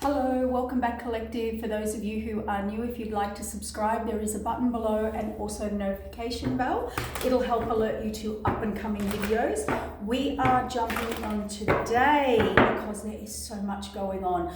Hello, welcome back collective. For those of you who are new, if you'd like to subscribe, there is a button below and also a notification bell. It'll help alert you to up and coming videos. We are jumping on today because there is so much going on.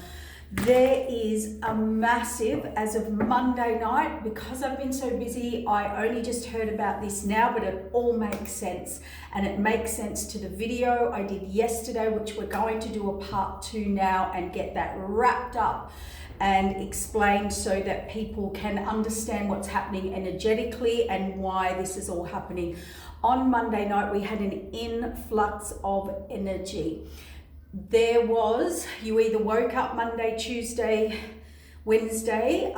There is a massive, as of Monday night, because I've been so busy, I only just heard about this now, but it all makes sense. And it makes sense to the video I did yesterday, which we're going to do a part 2 now and get that wrapped up and explained so that people can understand what's happening energetically and why this is all happening. On Monday night, we had an influx of energy. There was, you either woke up Monday, Tuesday, Wednesday,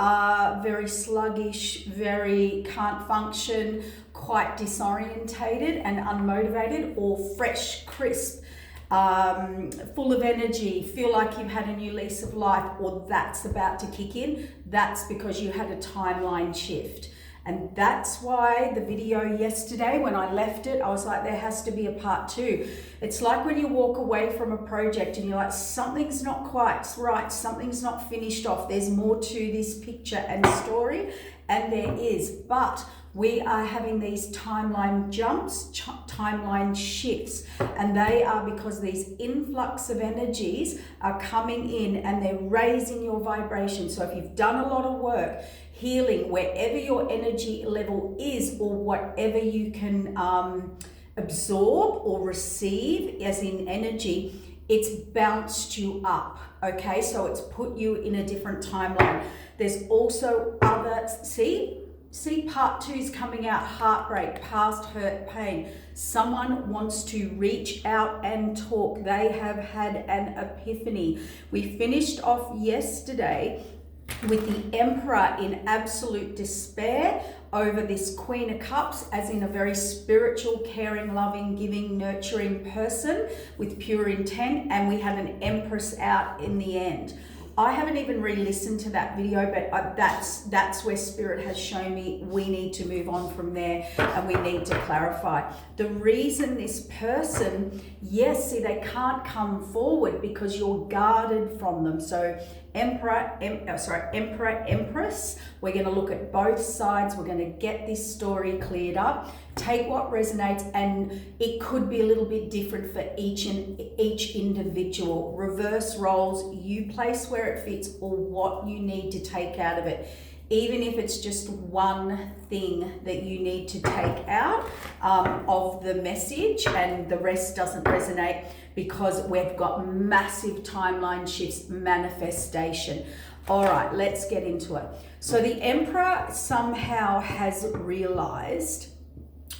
very sluggish, very can't function, quite disorientated and unmotivated, or fresh, crisp, full of energy, feel like you've had a new lease of life, or that's about to kick in. That's because you had a timeline shift. And that's why the video yesterday, when I left it, I was like, there has to be a part 2. It's like when you walk away from a project and you're like, something's not quite right, something's not finished off, there's more to this picture and story, and there is. But we are having these timeline jumps, timeline shifts, and they are because these influx of energies are coming in and they're raising your vibration. So if you've done a lot of work, healing, wherever your energy level is, or whatever you can absorb or receive as in energy, it's bounced you up, okay? So it's put you in a different timeline. There's also other, see part 2 is coming out, heartbreak, past hurt, pain. Someone wants to reach out and talk. They have had an epiphany. We finished off yesterday with the Emperor in absolute despair over this Queen of Cups, as in a very spiritual, caring, loving, giving, nurturing person with pure intent, and we had an Empress out in the end. I haven't even re-listened to that video, but that's where Spirit has shown me we need to move on from there and we need to clarify. The reason this person, yes, see, they can't come forward because you're guarded from them. So Emperor, Empress, we're going to look at both sides. We're going to get this story cleared up. Take what resonates, and it could be a little bit different for each individual. Reverse roles, you place where it fits or what you need to take out of it. Even if it's just one thing that you need to take out of the message and the rest doesn't resonate, because we've got massive timeline shifts, manifestation. All right, let's get into it. So the Emperor somehow has realized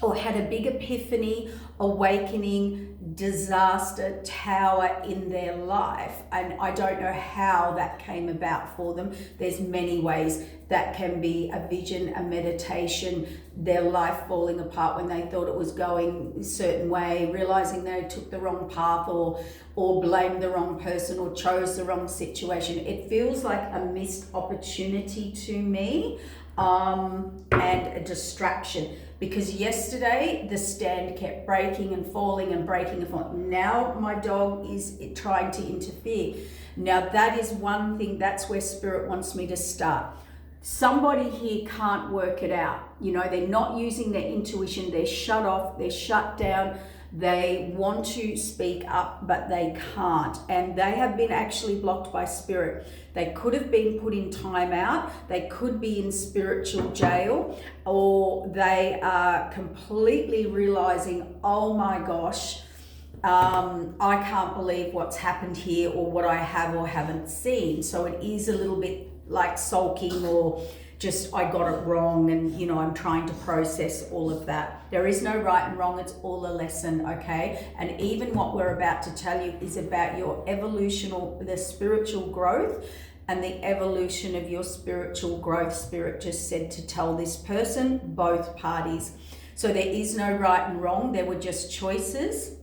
or had a big epiphany, awakening, disaster, tower in their life. And I don't know how that came about for them. There's many ways. That can be a vision, a meditation, their life falling apart when they thought it was going a certain way, realizing they took the wrong path or blamed the wrong person or chose the wrong situation. It feels like a missed opportunity to me, and a distraction. Because yesterday the stand kept breaking and falling and breaking and falling. Now my dog is trying to interfere. Now that is one thing, that's where Spirit wants me to start. Somebody here can't work it out. You know, they're not using their intuition. They're shut off, they're shut down. They want to speak up, but they can't. And they have been actually blocked by Spirit. They could have been put in timeout. They could be in spiritual jail, or they are completely realizing, oh my gosh, I can't believe what's happened here, or what I have or haven't seen. So it is a little bit like sulking, or just I got it wrong, and you know, I'm trying to process all of that. There is no right and wrong, it's all a lesson, okay? And even what we're about to tell you is about your evolution, or the spiritual growth and the evolution of your spiritual growth. Spirit just said to tell this person, both parties. So there is no right and wrong, there were just choices.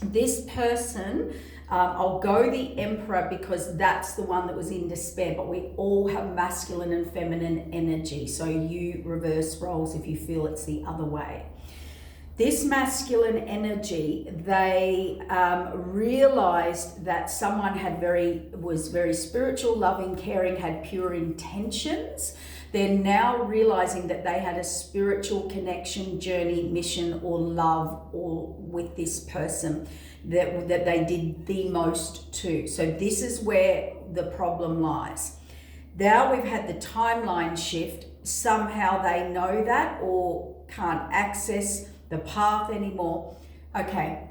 This person, I'll go the Emperor because that's the one that was in despair, but we all have masculine and feminine energy. So you reverse roles if you feel it's the other way. This masculine energy, they realized that someone was very spiritual, loving, caring, had pure intentions. They're now realizing that they had a spiritual connection, journey, mission, or love, or with this person that they did the most to. So this is where the problem lies. Now we've had the timeline shift. Somehow they know that or can't access the path anymore. Okay,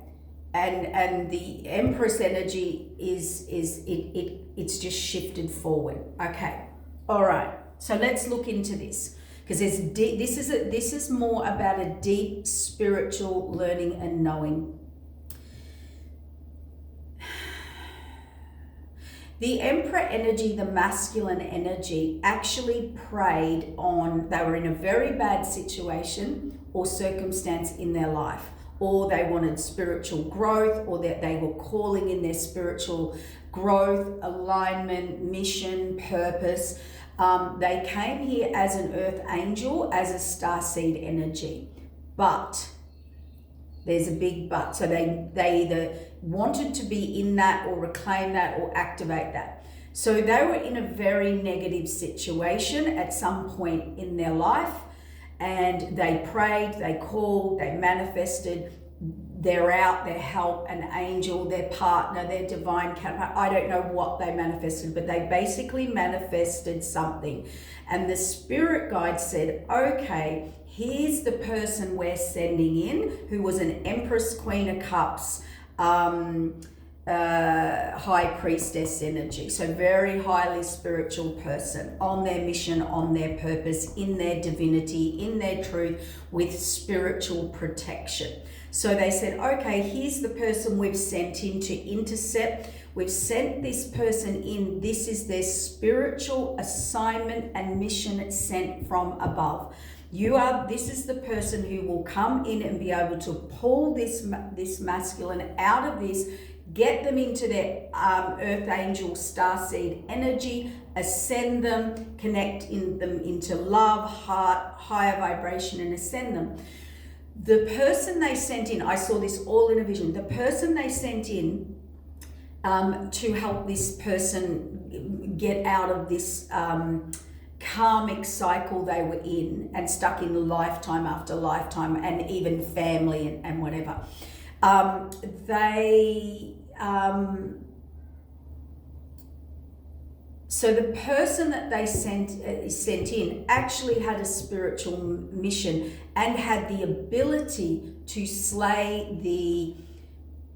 and the Empress energy it's just shifted forward. Okay, all right. So let's look into this, because this is more about a deep spiritual learning and knowing. The Emperor energy, the masculine energy, actually preyed on, they were in a very bad situation or circumstance in their life, or they wanted spiritual growth, or that they were calling in their spiritual growth, alignment, mission, purpose. They came here as an earth angel, as a starseed energy, but there's a big but. So they either wanted to be in that or reclaim that or activate that. So they were in a very negative situation at some point in their life, and they prayed, they called, they manifested their out, their help, an angel, their partner, their divine counterpart. I don't know what they manifested, but they basically manifested something. And the spirit guide said, okay, here's the person we're sending in, who was an Empress, Queen of Cups, High Priestess energy. So very highly spiritual person, on their mission, on their purpose, in their divinity, in their truth, with spiritual protection. So they said, okay, here's the person we've sent in to intercept. We've sent this person in. This is their spiritual assignment and mission sent from above. This is the person who will come in and be able to pull this masculine out of this, get them into their earth angel starseed energy, ascend them, connect them into love, heart, higher vibration, and ascend them. The person they sent in, I saw this all in a vision, the person they sent in to help this person get out of this karmic cycle they were in and stuck in lifetime after lifetime, and even family and whatever. So the person that they sent in actually had a spiritual mission and had the ability to slay the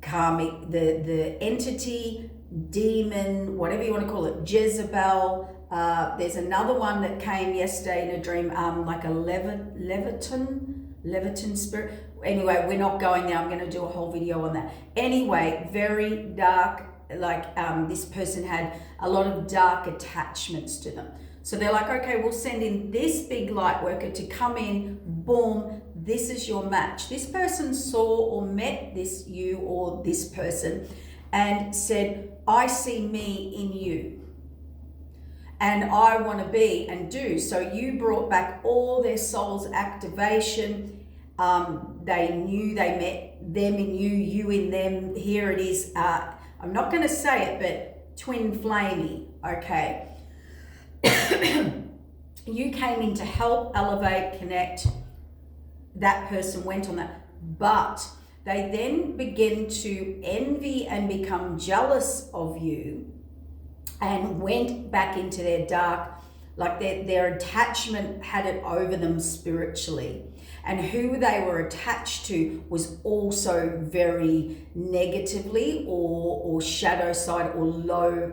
karmic, the entity, demon, whatever you want to call it, Jezebel. There's another one that came yesterday in a dream, like a Leviton spirit. Anyway, we're not going there. I'm going to do a whole video on that. Anyway, very dark, like this person had a lot of dark attachments to them. So they're like, okay, we'll send in this big light worker to come in, boom, this is your match. This person saw or met you or this person and said, I see me in you. And I want to be and do. So you brought back all their soul's activation. They knew they met them in you, you in them. Here it is. I'm not going to say it, but twin flamey, okay? You came in to help, elevate, connect. That person went on that. But they then begin to envy and become jealous of you and went back into their dark, like their attachment had it over them spiritually. And who they were attached to was also very negatively or shadow side or low,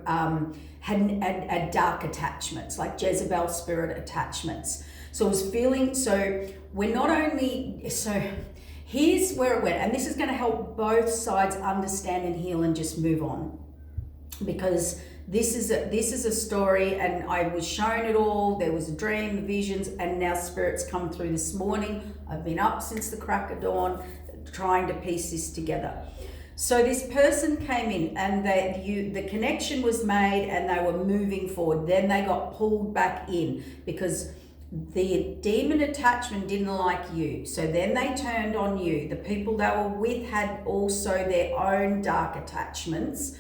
had dark attachments, like Jezebel spirit attachments. So I was feeling, so we're not only, so here's where it went, and this is going to help both sides understand and heal and just move on. Because this is a story, and I was shown it all. There was a dream, visions, and now spirits come through this morning. I've been up since the crack of dawn trying to piece this together. So this person came in and the connection was made and they were moving forward. Then they got pulled back in because The demon attachment didn't like you, so then they turned on you. The people they were with had also their own dark attachments.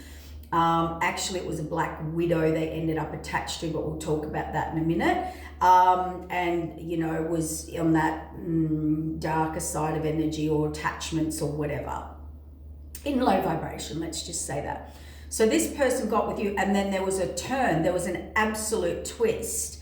Actually, it was a black widow they ended up attached to, but we'll talk about that in a minute. And, you know, was on that darker side of energy or attachments or whatever. In low vibration, let's just say that. So this person got with you, and then there was a turn. There was an absolute twist.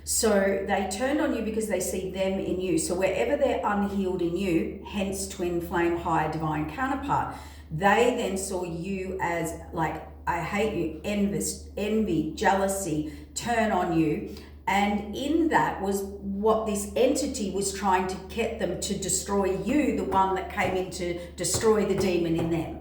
So they turned on you because they see them in you. So wherever they're unhealed in you, hence twin flame, higher divine counterpart, they then saw you as like, I hate you, envy, jealousy, turn on you. And in that was what this entity was trying to get them to destroy you, the one that came in to destroy the demon in them.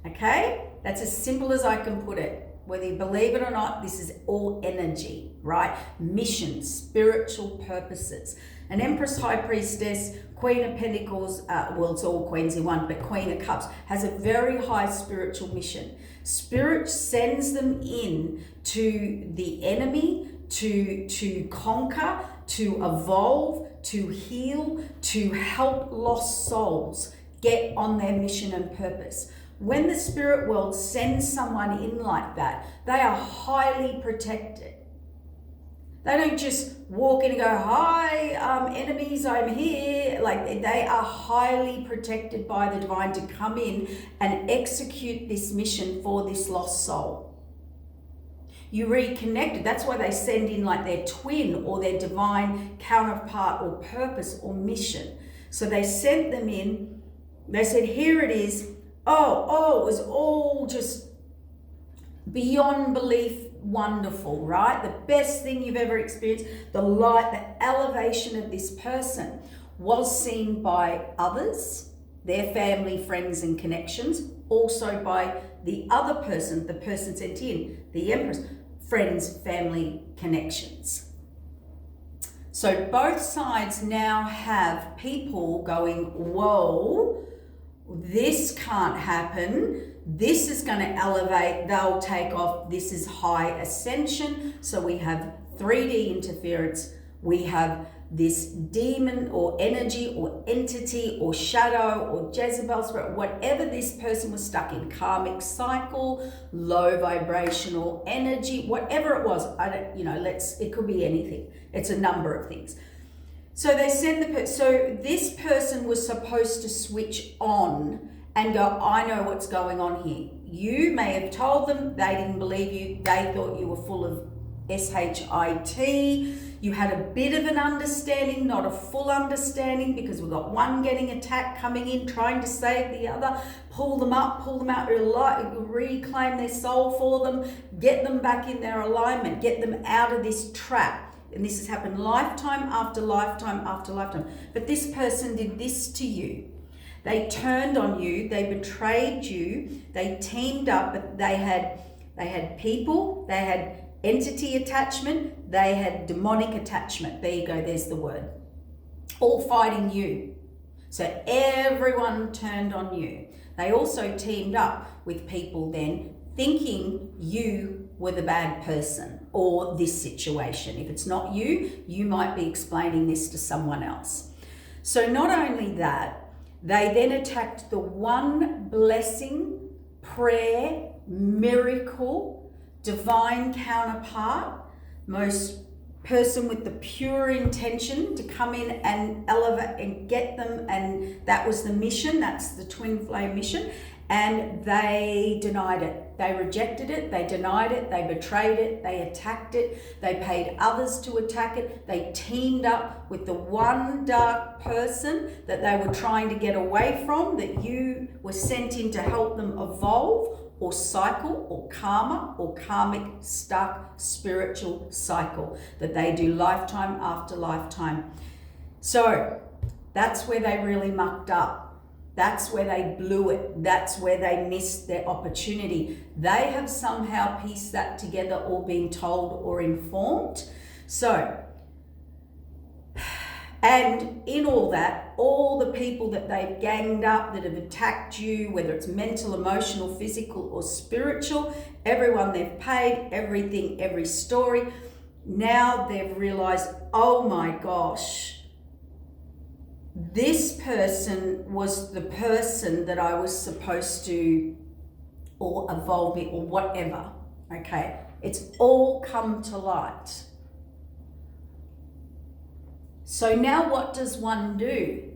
Okay? That's as simple as I can put it. Whether you believe it or not, this is all energy, right? Missions, spiritual purposes. An Empress, High Priestess, Queen of Pentacles, well, it's all Queens in one, but Queen of Cups has a very high spiritual mission. Spirit sends them in to the enemy to conquer, to evolve, to heal, to help lost souls get on their mission and purpose. When the spirit world sends someone in like that, they are highly protected. They don't just walk in and go, hi, enemies, I'm here. Like, they are highly protected by the divine to come in and execute this mission for this lost soul. You reconnected. That's why they send in like their twin or their divine counterpart or purpose or mission. So they sent them in. They said, here it is. Oh, it was all just beyond belief wonderful, right? The best thing you've ever experienced. The light, the elevation of this person was seen by others, their family, friends, and connections, also by the other person, the person sent in, the Empress, friends, family, connections. So both sides now have people going, whoa, this can't happen. This is going to elevate. They'll take off. This is high ascension. So we have 3D interference. We have this demon or energy or entity or shadow or Jezebel spirit, whatever this person was stuck in, karmic cycle, low vibrational energy, whatever it was. It could be anything. It's a number of things. So they send so this person was supposed to switch on and go, I know what's going on here. You may have told them, they didn't believe you. They thought you were full of shit. You had a bit of an understanding, not a full understanding, because we've got one getting attacked, coming in, trying to save the other, pull them out, reclaim their soul for them, get them back in their alignment, get them out of this trap. And this has happened lifetime after lifetime after lifetime. But this person did this to you. They turned on you, they betrayed you, they teamed up, but they had people, they had entity attachment, they had demonic attachment. There you go, there's the word. All fighting you. So everyone turned on you. They also teamed up with people then thinking you were the bad person or this situation. If it's not you, you might be explaining this to someone else. So not only that, they then attacked the one blessing, prayer, miracle, divine counterpart, most person with the pure intention to come in and elevate and get them, and that was the mission, that's the twin flame mission, and they denied it. They rejected it, they denied it, they betrayed it, they attacked it, they paid others to attack it, they teamed up with the one dark person that they were trying to get away from, that you were sent in to help them evolve, or cycle, or karma, or karmic stuck spiritual cycle that they do lifetime after lifetime. So that's where they really mucked up. That's where they blew it. That's where they missed their opportunity. They have somehow pieced that together or been told or informed. So, and in all that, all the people that they've ganged up, that have attacked you, whether it's mental, emotional, physical, or spiritual, everyone they've paid, everything, every story, now they've realized, oh my gosh, this person was the person that I was supposed to, or evolve me, or whatever. Okay, it's all come to light. So now what does one do?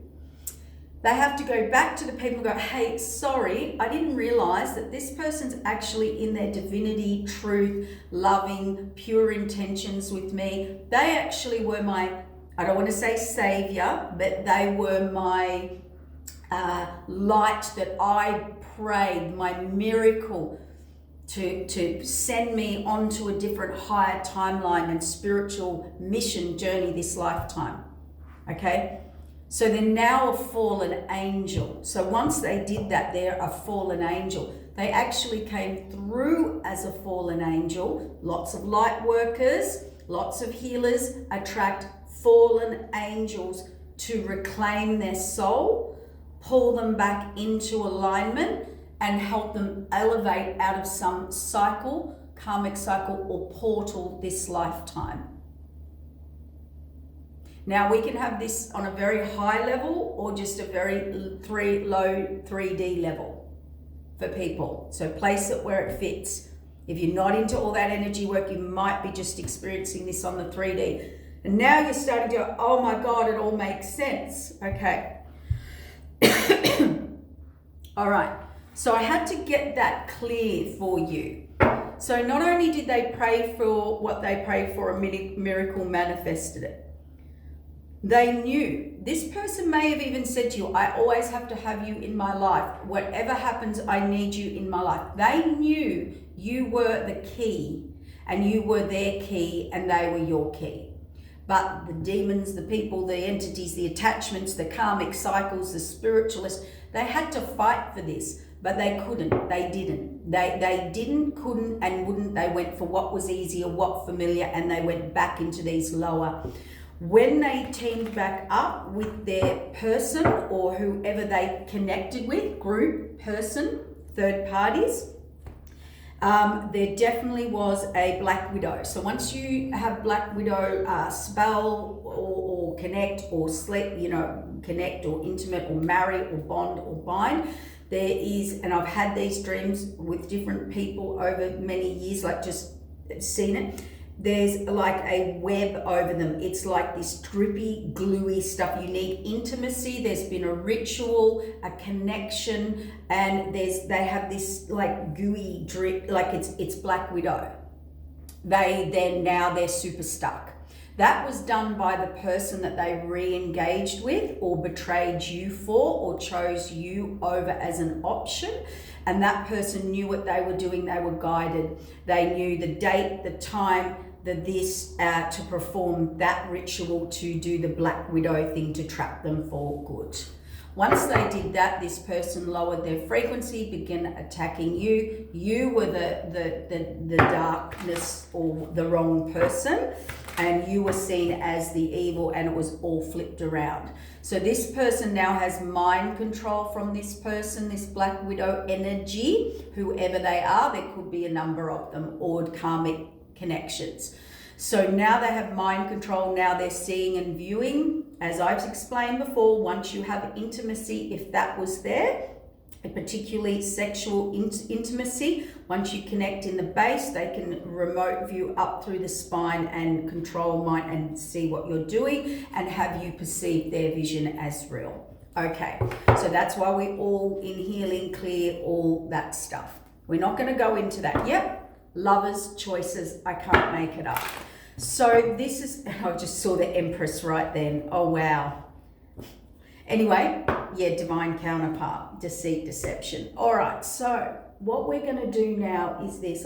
They have to go back to the people and go, hey, sorry, I didn't realize that this person's actually in their divinity, truth, loving, pure intentions with me. They actually were my, I don't want to say savior, but they were my light that I prayed, my miracle to send me onto a different higher timeline and spiritual mission journey this lifetime. Okay? So they're now a fallen angel. So once they did that, they're a fallen angel. They actually came through as a fallen angel. Lots of light workers, lots of healers attract fallen angels to reclaim their soul, pull them back into alignment, and help them elevate out of some cycle, karmic cycle, or portal this lifetime. Now we can have this on a very high level or just a very low 3D level for people. So place it where it fits. If you're not into all that energy work, you might be just experiencing this on the 3D. And now you're starting to go, oh my God, it all makes sense. Okay. All right. So I had to get that clear for you. So not only did they pray for what they prayed for, a miracle manifested it. They knew. This person may have even said to you, I always have to have you in my life. Whatever happens, I need you in my life. They knew you were the key and you were their key and they were your key. But the demons, the people, the entities, the attachments, the karmic cycles, the spiritualists, they had to fight for this, but they couldn't. They didn't. They didn't, couldn't, and wouldn't. They went for what was easier, what familiar, and they went back into these lower. When they teamed back up with their person or whoever they connected with, group, person, third parties, there definitely was a Black Widow. So once you have Black Widow spell or connect or sleep, connect or intimate or marry or bond or bind, there is, and I've had these dreams with different people over many years, like just seen it. There's like a web over them. It's like this drippy, gluey stuff. You need intimacy. There's been a ritual, a connection, and they have this like gooey drip, like it's Black Widow. They're super stuck. That was done by the person that they re-engaged with or betrayed you for or chose you over as an option. And that person knew what they were doing. They were guided. They knew the date, the time, to perform that ritual, to do the Black Widow thing, to trap them for good. Once they did that, this person lowered their frequency, began attacking you. You were the darkness or the wrong person, and you were seen as the evil, and it was all flipped around. So this person now has mind control from this person, this Black Widow energy, whoever they are. There could be a number of them, or karmic connections. So now they have mind control. Now they're seeing and viewing. As I've explained before, once you have intimacy, if that was there, a particularly sexual intimacy, once you connect in the base, they can remote view up through the spine and control mind and see what you're doing and have you perceive their vision as real. Okay, so that's why we all in healing clear all that stuff. We're not going to go into that. Yep. Lovers, choices, I can't make it up. So this is, I just saw the Empress right then. Oh, wow. Anyway, yeah, divine counterpart, deceit, deception. All right, so what we're going to do now is this.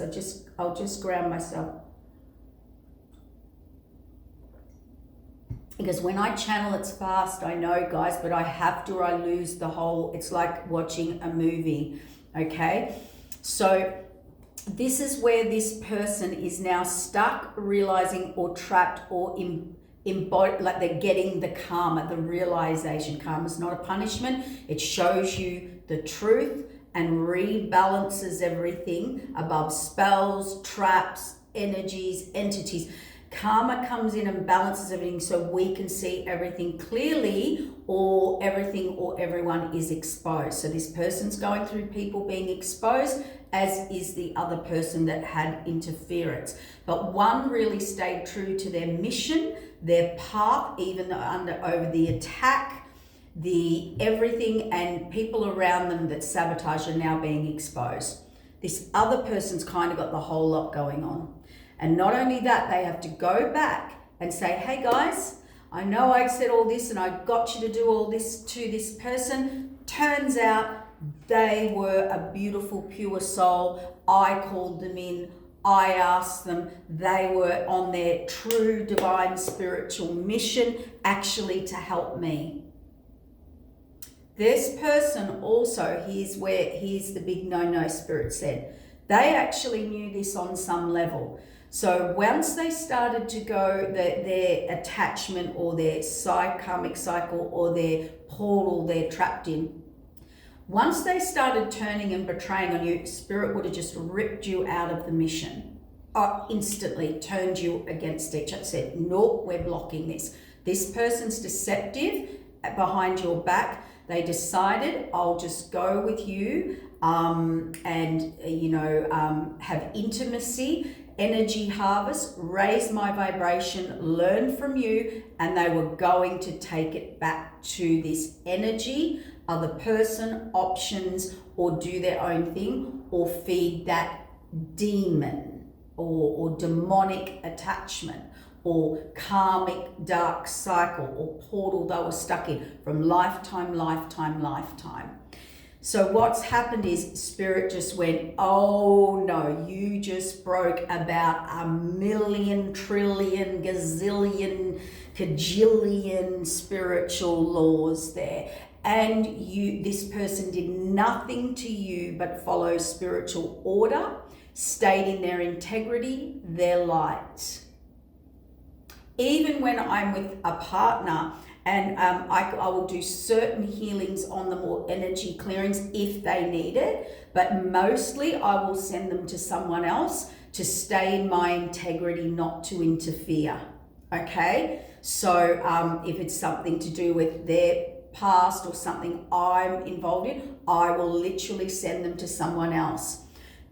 I'll just ground myself. Because when I channel, it's fast, I know, guys, but I have to or I lose the whole, it's like watching a movie, okay? So this is where this person is now stuck, realizing, or trapped, or embodied, like they're getting the karma, the realization. Karma is not a punishment. It shows you the truth and rebalances everything above spells, traps, energies, entities. Karma comes in and balances everything so we can see everything clearly, or everything or everyone is exposed. So this person's going through people being exposed, as is the other person that had interference. But one really stayed true to their mission, their path, even over the attack, the everything, and people around them that sabotage are now being exposed. This other person's kind of got the whole lot going on. And not only that, they have to go back and say, hey guys, I know I said all this and I got you to do all this to this person. Turns out they were a beautiful, pure soul. I called them in. I asked them. They were on their true divine spiritual mission, actually to help me. This person also, here's the big no-no, Spirit said. They actually knew this on some level. So once they started to go, their attachment or their karmic cycle or their portal they're trapped in, once they started turning and betraying on you, Spirit would have just ripped you out of the mission. Instantly turned you against each other, said, no, we're blocking this. This person's deceptive behind your back. They decided, I'll just go with you have intimacy, energy harvest, raise my vibration, learn from you, and they were going to take it back to this energy, other person, options, or do their own thing, or feed that demon or demonic attachment or karmic dark cycle or portal they were stuck in from lifetime. So what's happened is Spirit just went, oh no, you just broke about 1,000,000,000, trillion, gazillion, cajillion spiritual laws there. And this person did nothing to you but follow spiritual order, stayed in their integrity, their light. Even when I'm with a partner, and I will do certain healings on them or energy clearings if they need it, but mostly I will send them to someone else to stay in my integrity, not to interfere. Okay? So if it's something to do with their past or something I'm involved in, I will literally send them to someone else.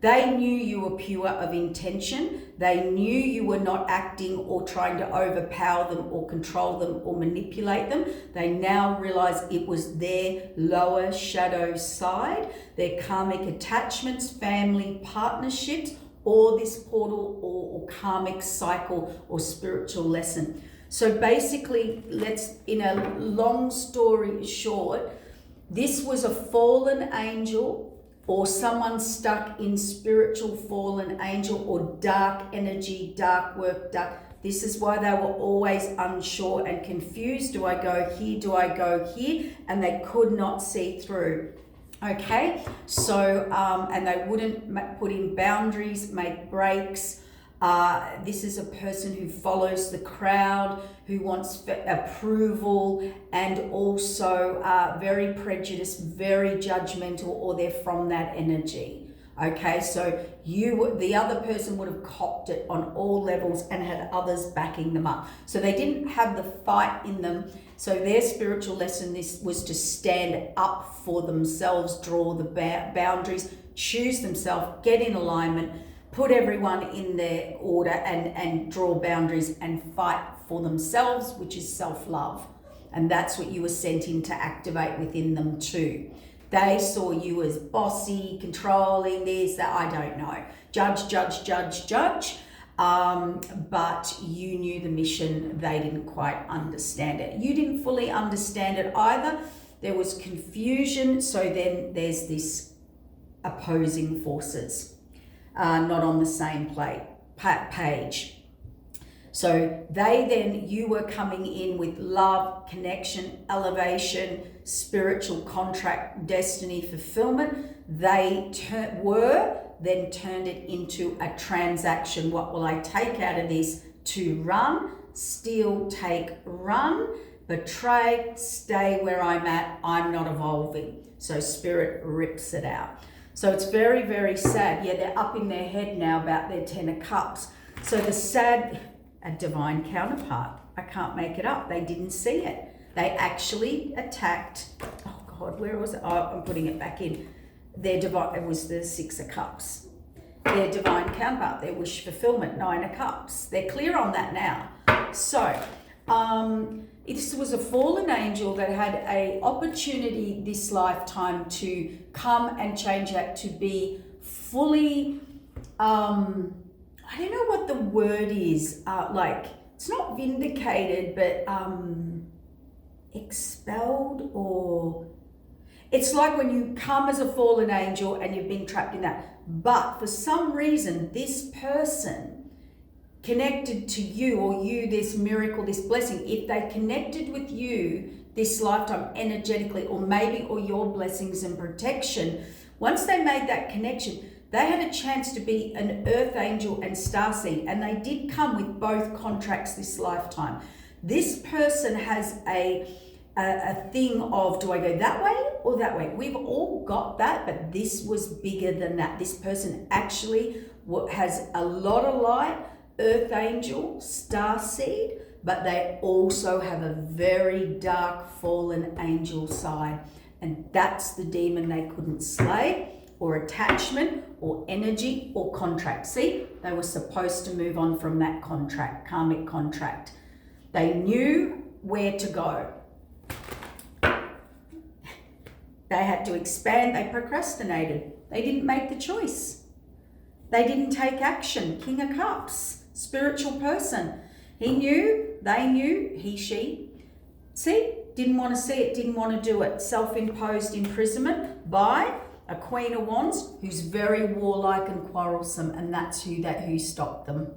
They knew you were pure of intention. They knew you were not acting or trying to overpower them or control them or manipulate them. They now realize it was their lower shadow side, their karmic attachments, family partnerships, or this portal or karmic cycle or spiritual lesson. So basically, in a long story short, this was a fallen angel or someone stuck in spiritual fallen angel or dark energy, dark work, dark. This is why they were always unsure and confused. Do I go here? Do I go here? And they could not see through. Okay, so, and they wouldn't put in boundaries, make breaks. This is a person who follows the crowd, who wants approval, and also very prejudiced, very judgmental, or they're from that energy. Okay, so the other person would have copped it on all levels and had others backing them up. So they didn't have the fight in them. So their spiritual lesson was to stand up for themselves, draw the boundaries, choose themselves, get in alignment, put everyone in their order and draw boundaries and fight for themselves, which is self-love. And that's what you were sent in to activate within them too. They saw you as bossy, controlling this, that, I don't know. Judge. But you knew the mission. They didn't quite understand it. You didn't fully understand it either. There was confusion. So then there's this opposing forces. Not on the same page. So you were coming in with love, connection, elevation, spiritual contract, destiny, fulfillment. They then turned it into a transaction. What will I take out of this? To run, steal, take, run, betray, stay where I'm at. I'm not evolving. So Spirit rips it out. So it's very, very sad. Yeah, they're up in their head now about their 10 of Cups. So the sad, a divine counterpart. I can't make it up. They didn't see it. They actually attacked, oh God, where was it? Oh, I'm putting it back in. Their divine, it was the Six of Cups. Their divine counterpart, their wish fulfillment, Nine of Cups. They're clear on that now. So, this was a fallen angel that had a opportunity this lifetime to come and change that to be fully, I don't know what the word is, like, it's not vindicated, but expelled, or it's like when you come as a fallen angel and you've been trapped in that. But for some reason, this person connected to you, or you, this miracle, this blessing, if they connected with you this lifetime energetically, or maybe, or your blessings and protection, once they made that connection, they had a chance to be an earth angel and starseed, and they did come with both contracts this lifetime. This person has a thing of, do I go that way or that way? We've all got that, but this was bigger than that. This person actually has a lot of light, earth angel, starseed, but they also have a very dark fallen angel side, and that's the demon they couldn't slay, or attachment, or energy, or contract. See, they were supposed to move on from that contract, karmic contract. They knew where to go. They had to expand. They procrastinated. They didn't make the choice. They didn't take action. King of Cups, spiritual person. He knew, they knew, he, she. See, didn't want to see it, didn't want to do it. Self-imposed imprisonment by a Queen of Wands who's very warlike and quarrelsome, and that's who stopped them.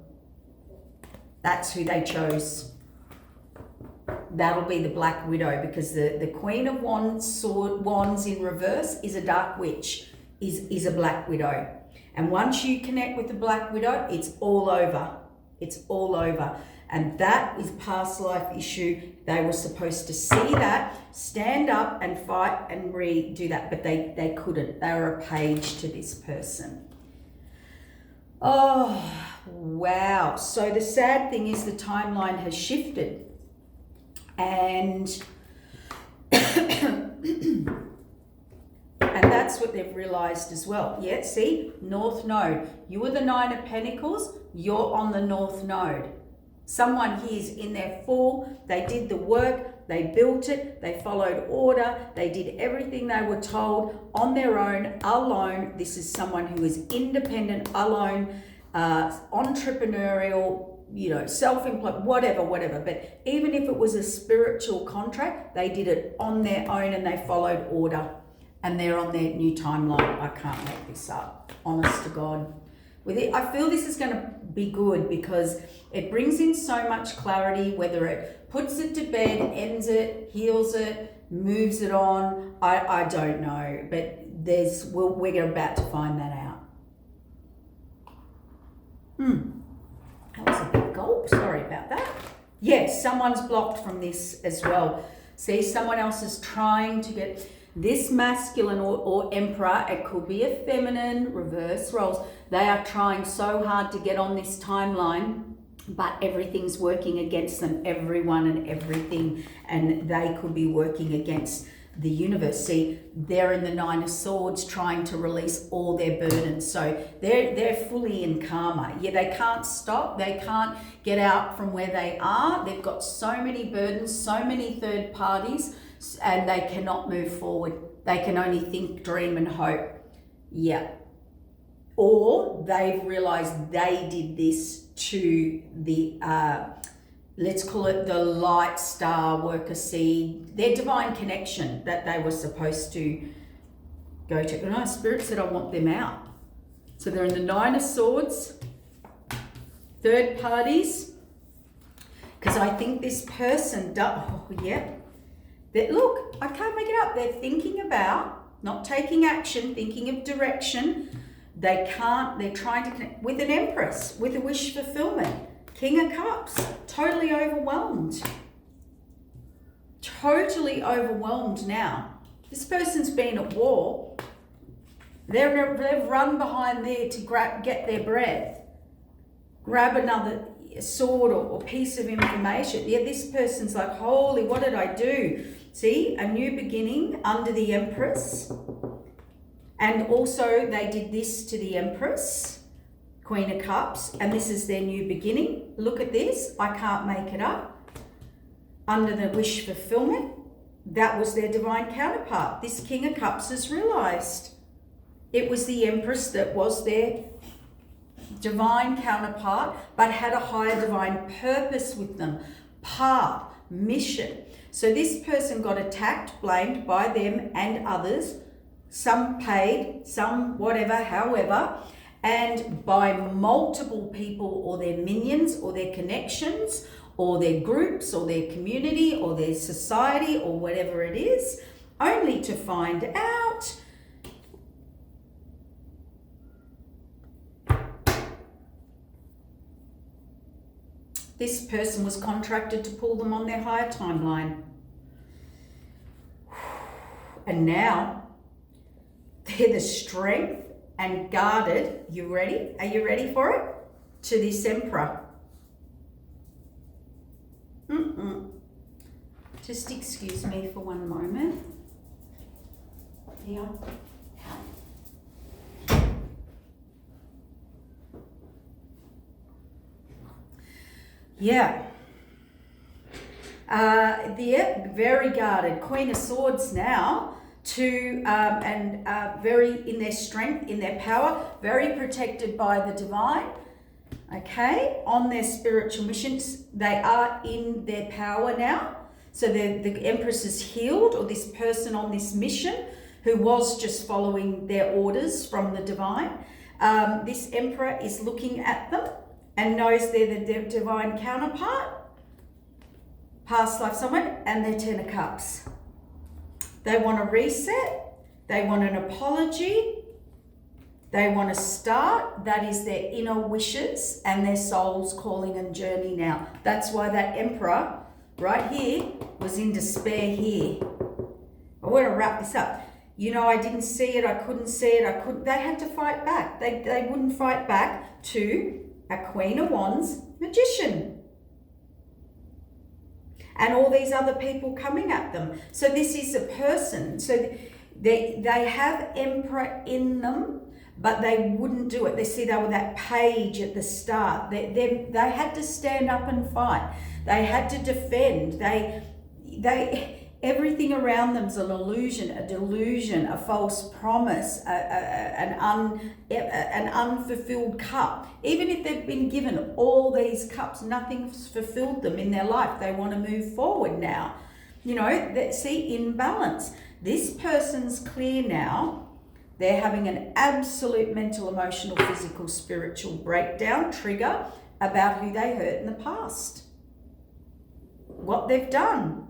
That's who they chose. That'll be the Black Widow, because the Queen of Wands in reverse is a dark witch, is a Black Widow. And once you connect with the Black Widow, it's all over. It's all over. And that is past life issue. They were supposed to see that, stand up and fight and redo that, but they couldn't. They were a page to this person. Oh, wow. So the sad thing is the timeline has shifted. And and that's what they've realized as well. Yeah, see, North Node. You were the Nine of Pentacles, you're on the North Node. Someone here's in their full, they did the work, they built it, they followed order, they did everything they were told on their own, alone. This is someone who is independent, alone, entrepreneurial, self-employed, whatever. But even if it was a spiritual contract, they did it on their own and they followed order. And they're on their new timeline. I can't make this up, honest to God. With it, I feel this is going to be good because it brings in so much clarity, whether it puts it to bed, ends it, heals it, moves it on. I don't know, but we're about to find that out. That was a big gulp. Sorry about that. Yes, someone's blocked from this as well. See, someone else is trying to get this masculine or emperor. It could be a feminine, reverse roles. They are trying so hard to get on this timeline, but everything's working against them, everyone and everything, and they could be working against the universe. See, they're in the Nine of Swords trying to release all their burdens. So they're fully in karma. Yeah, they can't stop. They can't get out from where they are. They've got so many burdens, so many third parties, and they cannot move forward. They can only think, dream and hope. Yeah. Or they've realized they did this to the, let's call it the light star worker seed, their divine connection that they were supposed to go to. And our Spirit said, I want them out. So they're in the Nine of Swords, third parties, because I think this person, look, I can't make it up. They're thinking about, not taking action, thinking of direction. They're trying to connect with an Empress, with a wish fulfillment. King of Cups, totally overwhelmed. Totally overwhelmed now. This person's been at war. They've run behind there to get their breath. Grab another, sword or piece of information. Yeah, this person's like, holy, what did I do? See, a new beginning under the Empress. And also they did this to the Empress, Queen of Cups, and this is their new beginning. Look at this, I can't make it up. Under the wish fulfillment, that was their divine counterpart. This King of Cups has realized it was the Empress that was their divine counterpart, but had a higher divine purpose with them, path, mission. So this person got attacked, blamed by them and others, some paid, some whatever, however, and by multiple people or their minions or their connections or their groups or their community or their society or whatever it is, only to find out this person was contracted to pull them on their higher timeline. And now they're the strength and guarded, you ready? Are you ready for it? To this Emperor. Just excuse me for one moment. Here. Yeah. They're very guarded. Queen of Swords now to very in their strength, in their power, very protected by the divine. Okay, on their spiritual missions, they are in their power now. So the Empress is healed, or this person on this mission who was just following their orders from the divine. This Emperor is looking at them and knows they're the divine counterpart, past life someone, and their Ten of Cups. They want a reset, they want an apology, they want to start. That is their inner wishes and their soul's calling and journey now. That's why that Emperor right here was in despair here. I want to wrap this up. You know, I didn't see it, I couldn't see it, they had to fight back. They wouldn't fight back to a Queen of Wands magician. And all these other people coming at them. So this is a person. So they have Emperor in them, but they wouldn't do it. They were that page at the start. They had to stand up and fight. They had to defend. Everything around them's an illusion, a delusion, a false promise, an unfulfilled cup. Even if they've been given all these cups, nothing's fulfilled them in their life. They want to move forward now. You know, see, imbalance. This person's clear now. They're having an absolute mental, emotional, physical, spiritual breakdown, trigger about who they hurt in the past. What they've done.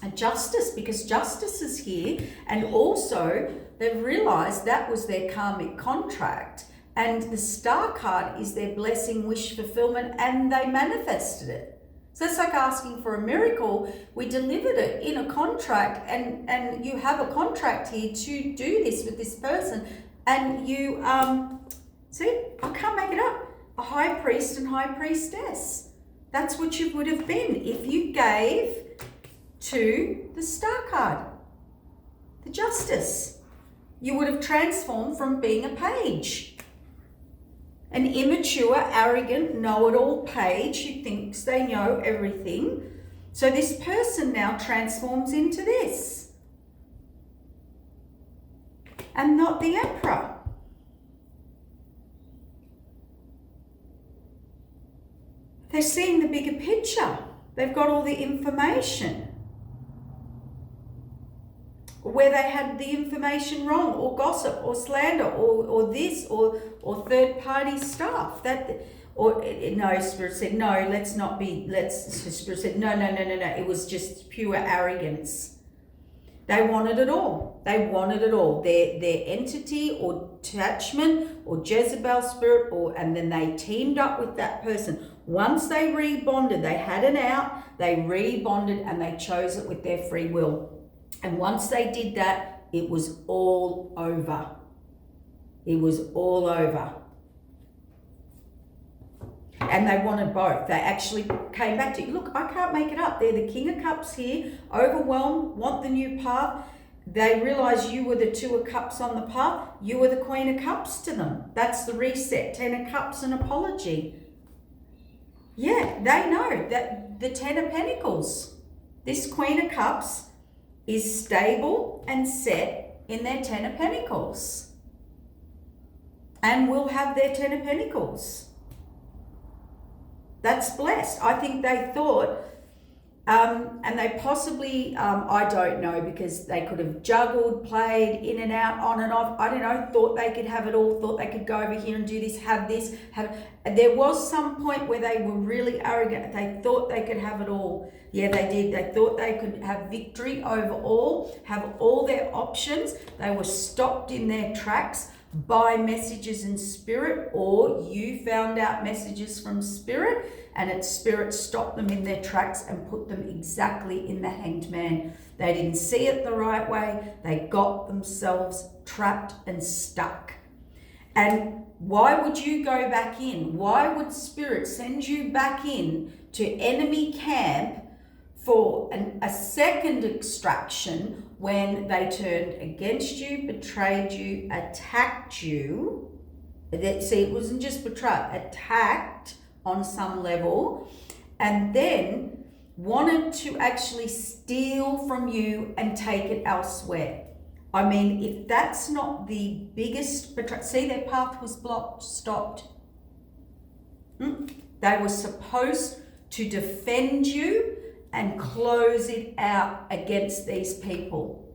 And justice, because justice is here, and also they've realized that was their karmic contract, and the star card is their blessing, wish fulfillment, and they manifested it. So it's like asking for a miracle. We delivered it in a contract, and you have a contract here to do this with this person, and you see, I can't make it up, a high priest and high priestess. That's what you would have been if you gave to the star card, the justice. You would have transformed from being a page, an immature, arrogant, know-it-all page who thinks they know everything. So this person now transforms into this, and not the Emperor. They're seeing the bigger picture. They've got all the information. Where they had the information wrong, or gossip, or slander, or this, or third-party stuff. Spirit said, no, Spirit said, no. It was just pure arrogance. They wanted it all. Their entity, or attachment, or Jezebel spirit, and then they teamed up with that person. Once they rebonded, they had an out, they rebonded, and they chose it with their free will. And once they did that, it was all over. It was all over. and they wanted both. They actually came back to you. Look, I can't make it up. They're the King of Cups here, overwhelmed, want the new path. They realised you were the Two of Cups on the path. You were the Queen of Cups to them. That's the reset. 10 of Cups and apology. Yeah, they know that the 10 of Pentacles, this Queen of Cups is stable and set in their 10 of Pentacles. And will have their 10 of Pentacles. That's blessed. I think they thought, and they possibly, I don't know, because they could have juggled, played in and out, on and off. I don't know, thought they could have it all, thought they could go over here and do this, have. There was some point where they were really arrogant. They thought they could have it all. Yeah, they did. They thought they could have victory over all, have all their options. They were stopped in their tracks by messages in spirit, or you found out messages from spirit, and spirit stopped them in their tracks and put them exactly in the Hanged Man. They didn't see it the right way. They got themselves trapped and stuck. And why would you go back in? Why would spirit send you back in to enemy camp for a second extraction when they turned against you, betrayed you, attacked you? See, it wasn't just betrayed, attacked on some level, and then wanted to actually steal from you and take it elsewhere. I mean, if that's not the biggest betrayal, see, their path was blocked, stopped. They were supposed to defend you and close it out against these people.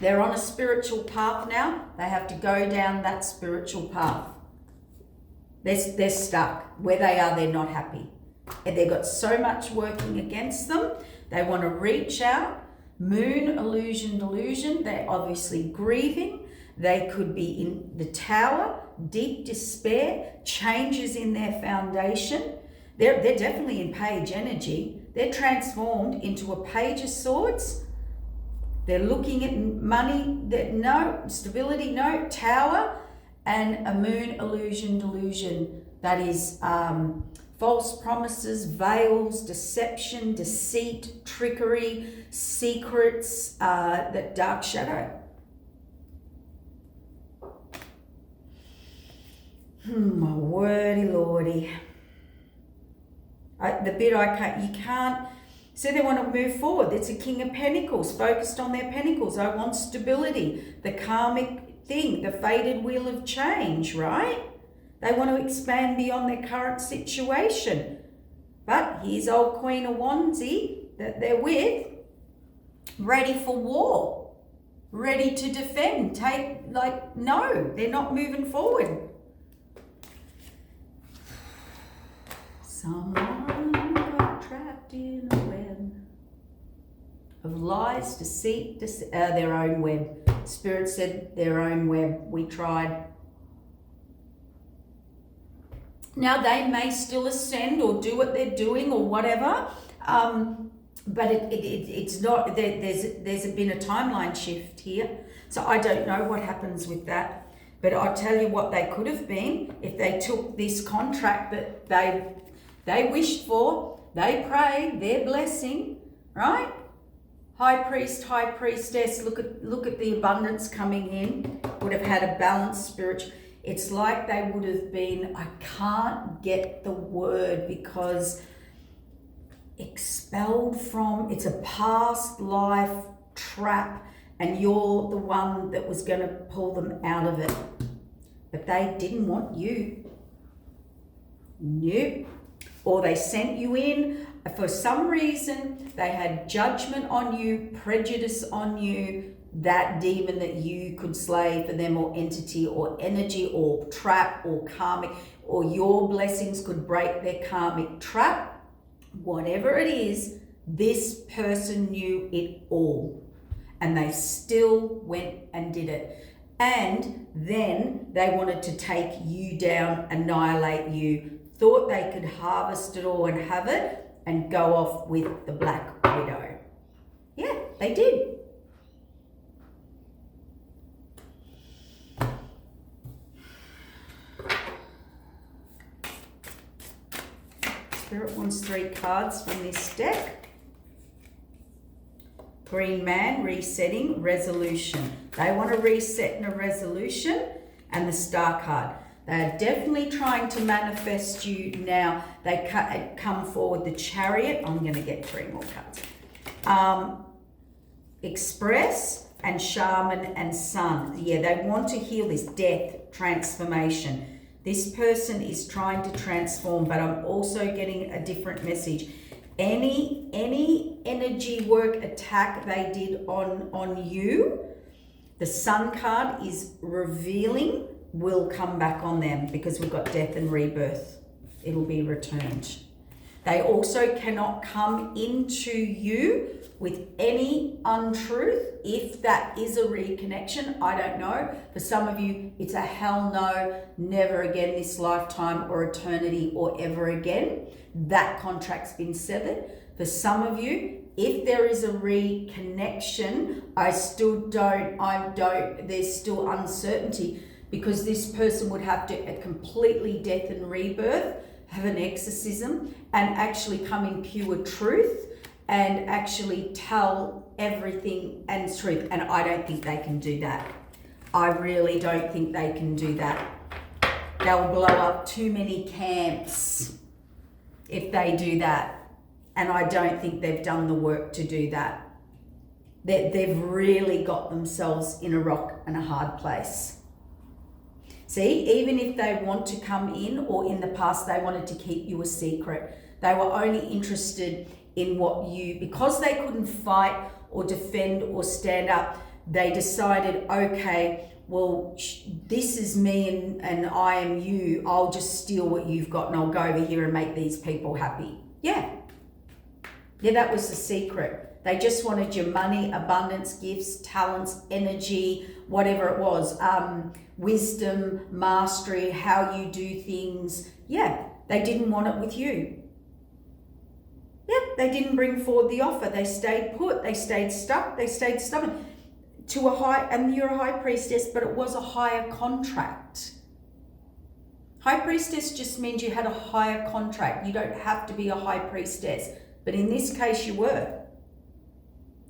They're on a spiritual path now. They have to go down that spiritual path. They're stuck. Where they are, they're not happy. And they've got so much working against them. They want to reach out. Moon, illusion, delusion. They're obviously grieving. They could be in the Tower, deep despair, changes in their foundation. They're definitely in Page energy. They're transformed into a Page of Swords. They're looking at money, no, stability, no, Tower, and a Moon, illusion, delusion. That is false promises, veils, deception, deceit, trickery, secrets, that dark shadow. My wordy lordy. You can't, so they want to move forward. It's a King of Pentacles, focused on their pentacles. I want stability, the karmic thing, the fated wheel of change, right? They want to expand beyond their current situation. But here's old Queen of Wandsy that they're with, ready for war, ready to defend, no, they're not moving forward. Someone got trapped in a web of lies, deceit, their own web. Spirit said their own web. We tried. Now they may still ascend or do what they're doing or whatever, but it's not. There's been a timeline shift here, so I don't know what happens with that. But I'll tell you what they could have been if they took this contract that they wished for, they prayed, their blessing, right? High priest, high priestess, look at the abundance coming in, would have had a balanced spiritual. It's like they would have been, I can't get the word because expelled from, it's a past life trap and you're the one that was going to pull them out of it. But they didn't want you. Nope. Or they sent you in for some reason, they had judgment on you, prejudice on you, that demon that you could slay for them, or entity or energy or trap or karmic, or your blessings could break their karmic trap. Whatever it is, this person knew it all and they still went and did it. And then they wanted to take you down, annihilate you, thought they could harvest it all and have it and go off with the Black Widow. Yeah, they did. Spirit wants 3 cards from this deck. Green man, resetting, resolution. They want to reset in a resolution, and the Star card. They're definitely trying to manifest you now. They come forward, the Chariot. I'm going to get 3 more cards. Express and Shaman and Sun. Yeah, they want to heal this death, transformation. This person is trying to transform, but I'm also getting a different message. Any energy work attack they did on you, the Sun card is revealing, will come back on them, because we've got death and rebirth. It'll be returned. They also cannot come into you with any untruth. If that is a reconnection, I don't know. For some of you, it's a hell no, never again this lifetime or eternity or ever again. That contract's been severed. For some of you, if there is a reconnection, there's still uncertainty, because this person would have to completely death and rebirth, have an exorcism, and actually come in pure truth and actually tell everything and truth. And I don't think they can do that. I really don't think they can do that. They'll blow up too many camps if they do that. And I don't think they've done the work to do that. They've really got themselves in a rock and a hard place. See, even if they want to come in, or in the past they wanted to keep you a secret, they were only interested in because they couldn't fight or defend or stand up, they decided, okay, well, this is me and I am you. I'll just steal what you've got and I'll go over here and make these people happy. Yeah, that was the secret. They just wanted your money, abundance, gifts, talents, energy, whatever it was, wisdom, mastery, how you do things. Yeah, they didn't want it with you. Yep, they didn't bring forward the offer. They stayed put. They stayed stuck. They stayed stubborn. And you're a high priestess, but it was a higher contract. High priestess just means you had a higher contract. You don't have to be a high priestess, but in this case you were.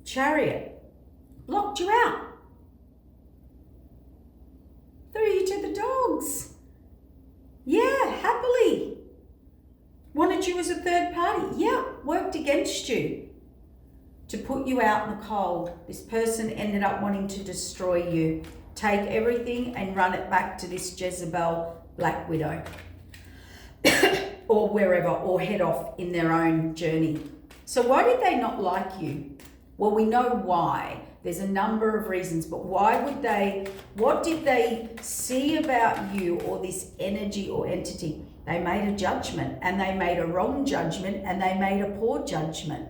Chariot locked you out, threw you to the dogs. Yeah, happily. Wanted you as a third party. Yeah, worked against you to put you out in the cold. This person ended up wanting to destroy you, take everything and run it back to this Jezebel Black Widow or wherever, or head off in their own journey. So why did they not like you? Well, we know why. There's a number of reasons, but what did they see about you or this energy or entity? They made a judgment, and they made a wrong judgment, and they made a poor judgment.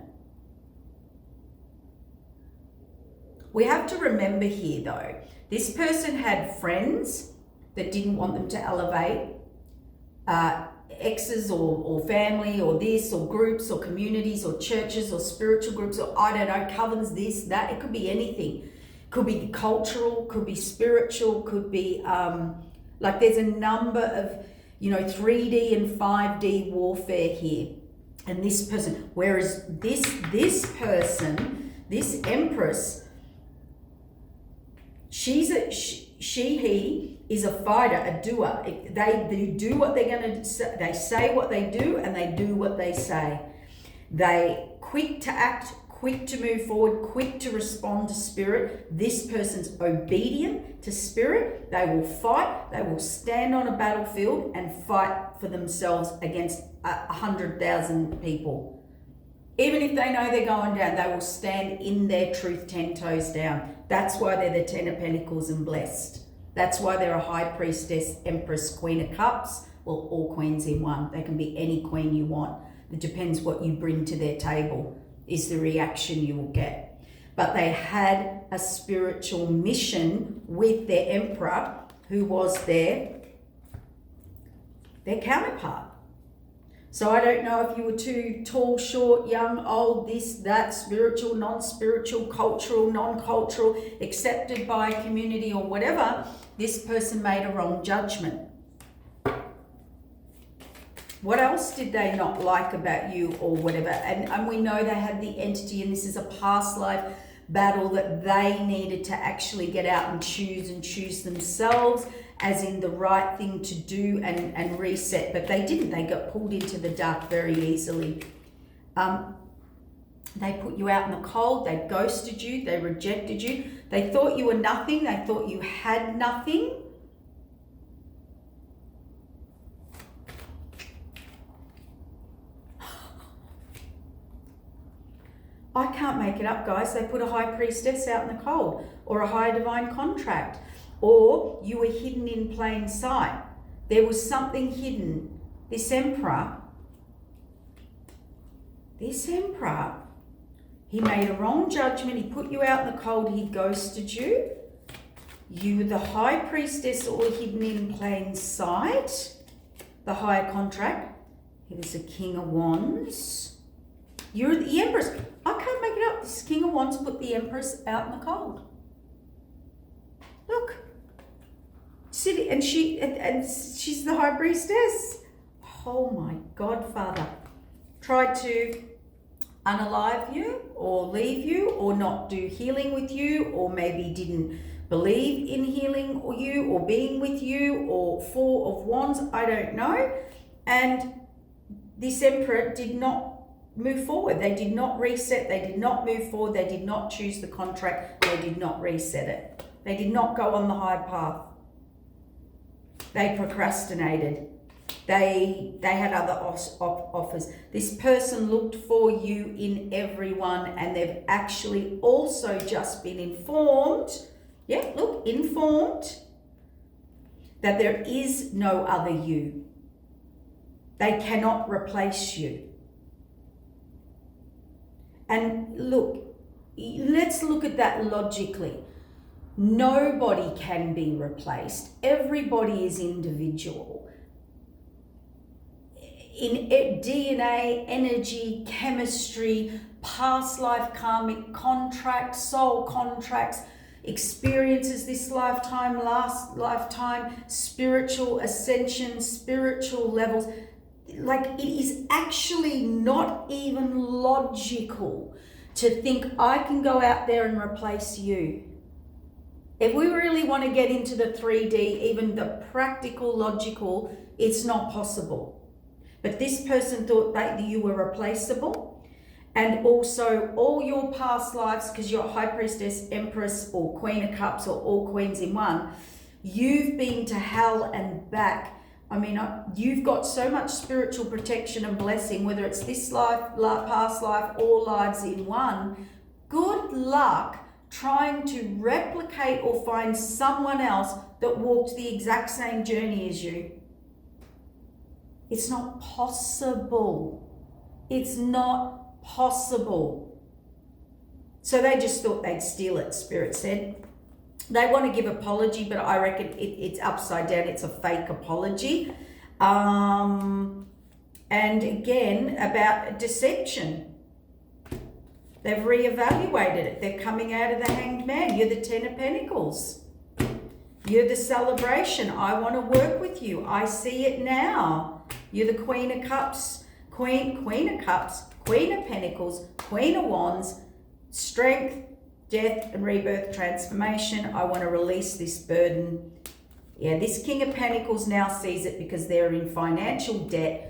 We have to remember here though, this person had friends that didn't want them to elevate, exes or family or this or groups or communities or churches or spiritual groups, or I don't know, covens, this, that. It could be anything. Could be cultural, could be spiritual, could be like there's a number of 3D and 5D warfare here. And this person, whereas this person, this Empress, he is a fighter, a doer. They do what they're going to say. They say what they do, and they do what they say. They quick to act, quick to move forward, quick to respond to spirit. This person's obedient to spirit. They will fight. They will stand on a battlefield and fight for themselves against 100,000 people. Even if they know they're going down, they will stand in their truth 10 toes down. That's why they're the 10 of Pentacles and blessed. That's why they're a high priestess, empress, queen of cups. Well, all queens in one. They can be any queen you want. It depends what you bring to their table is the reaction you will get. But they had a spiritual mission with their emperor, who was their counterpart. So I don't know if you were too tall, short, young, old, this, that, spiritual, non-spiritual, cultural, non-cultural, accepted by community or whatever. This person made a wrong judgment. What else did they not like about you or whatever? And we know they had the entity, and this is a past life battle that they needed to actually get out and choose themselves, as in the right thing to do and reset. But they didn't. They got pulled into the dark very easily. They put you out in the cold. They ghosted you. They rejected you. They thought you were nothing. They thought you had nothing. I can't make it up, guys. They put a high priestess out in the cold, or a high divine contract, or you were hidden in plain sight. There was something hidden. This emperor, he made a wrong judgment. He put you out in the cold. He ghosted you. You were the high priestess, or hidden in plain sight. The higher contract. He was the King of Wands. You're the Empress. I can't make it up. This King of Wands put the Empress out in the cold. Look. And she's the High Priestess. Oh my God, Father. Tried to unalive you, or leave you, or not do healing with you, or maybe didn't believe in healing or you, or being with you, or Four of Wands. I don't know. And this Emperor did not move forward. They did not reset. They did not move forward. They did not choose the contract. They did not reset it. They did not go on the high path. They procrastinated. They had other offers. This person looked for you in everyone, and they've actually also just been informed, informed that there is no other you. They cannot replace you. And look, let's look at that logically. Nobody can be replaced. Everybody is individual. In DNA, energy, chemistry, past life karmic contracts, soul contracts, experiences this lifetime, last lifetime, spiritual ascension, spiritual levels. Like, it is actually not even logical to think I can go out there and replace you. If we really want to get into the 3D, even the practical, logical, it's not possible. But this person thought that you were replaceable. And also all your past lives, because you're High Priestess, Empress, or Queen of Cups, or all queens in one, you've been to hell and back. I mean, you've got so much spiritual protection and blessing, whether it's this life, past life, all lives in one. Good luck trying to replicate or find someone else that walked the exact same journey as you. It's not possible. It's not possible. So they just thought they'd steal it, Spirit said. They want to give apology, but I reckon it's upside down. It's a fake apology. And again, about deception. They've reevaluated it. They're coming out of the Hanged Man. You're the Ten of Pentacles. You're the celebration. I want to work with you. I see it now. You're the Queen of Cups, Queen of Cups, Queen of Pentacles, Queen of Wands, strength, death and rebirth, transformation. I want to release this burden. Yeah, this King of Pentacles now sees it because they're in financial debt.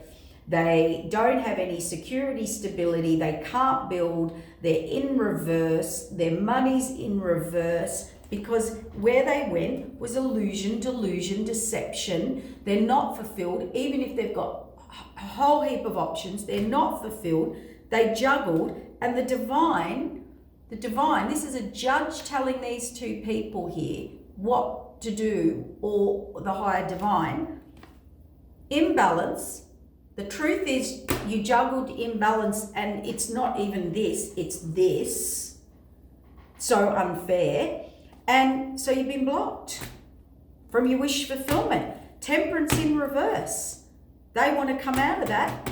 They don't have any security, stability. They can't build. They're in reverse. Their money's in reverse because where they went was illusion, delusion, deception. They're not fulfilled. Even if they've got a whole heap of options, they're not fulfilled. They juggled, and the divine, this is a judge telling these two people here what to do, or the higher divine. Imbalance. The truth is you juggled imbalance, and it's not even this, it's this. So unfair. And so you've been blocked from your wish fulfillment. Temperance in reverse. They want to come out of that.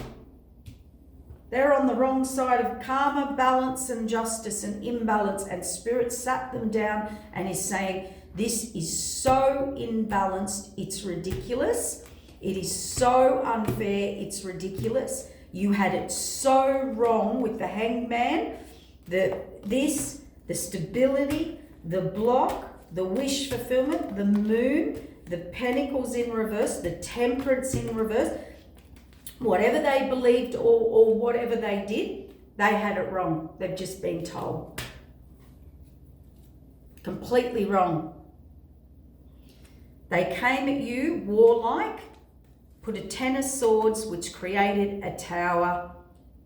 They're on the wrong side of karma, balance and justice and imbalance, and Spirit sat them down and is saying, this is so imbalanced, it's ridiculous. It is so unfair, it's ridiculous. You had it so wrong with the Hanged Man, the stability, the block, the wish fulfillment, the moon, the pentacles in reverse, the temperance in reverse. Whatever they believed or whatever they did, they had it wrong. They've just been told. Completely wrong. They came at you warlike, put a 10 of swords, which created a tower.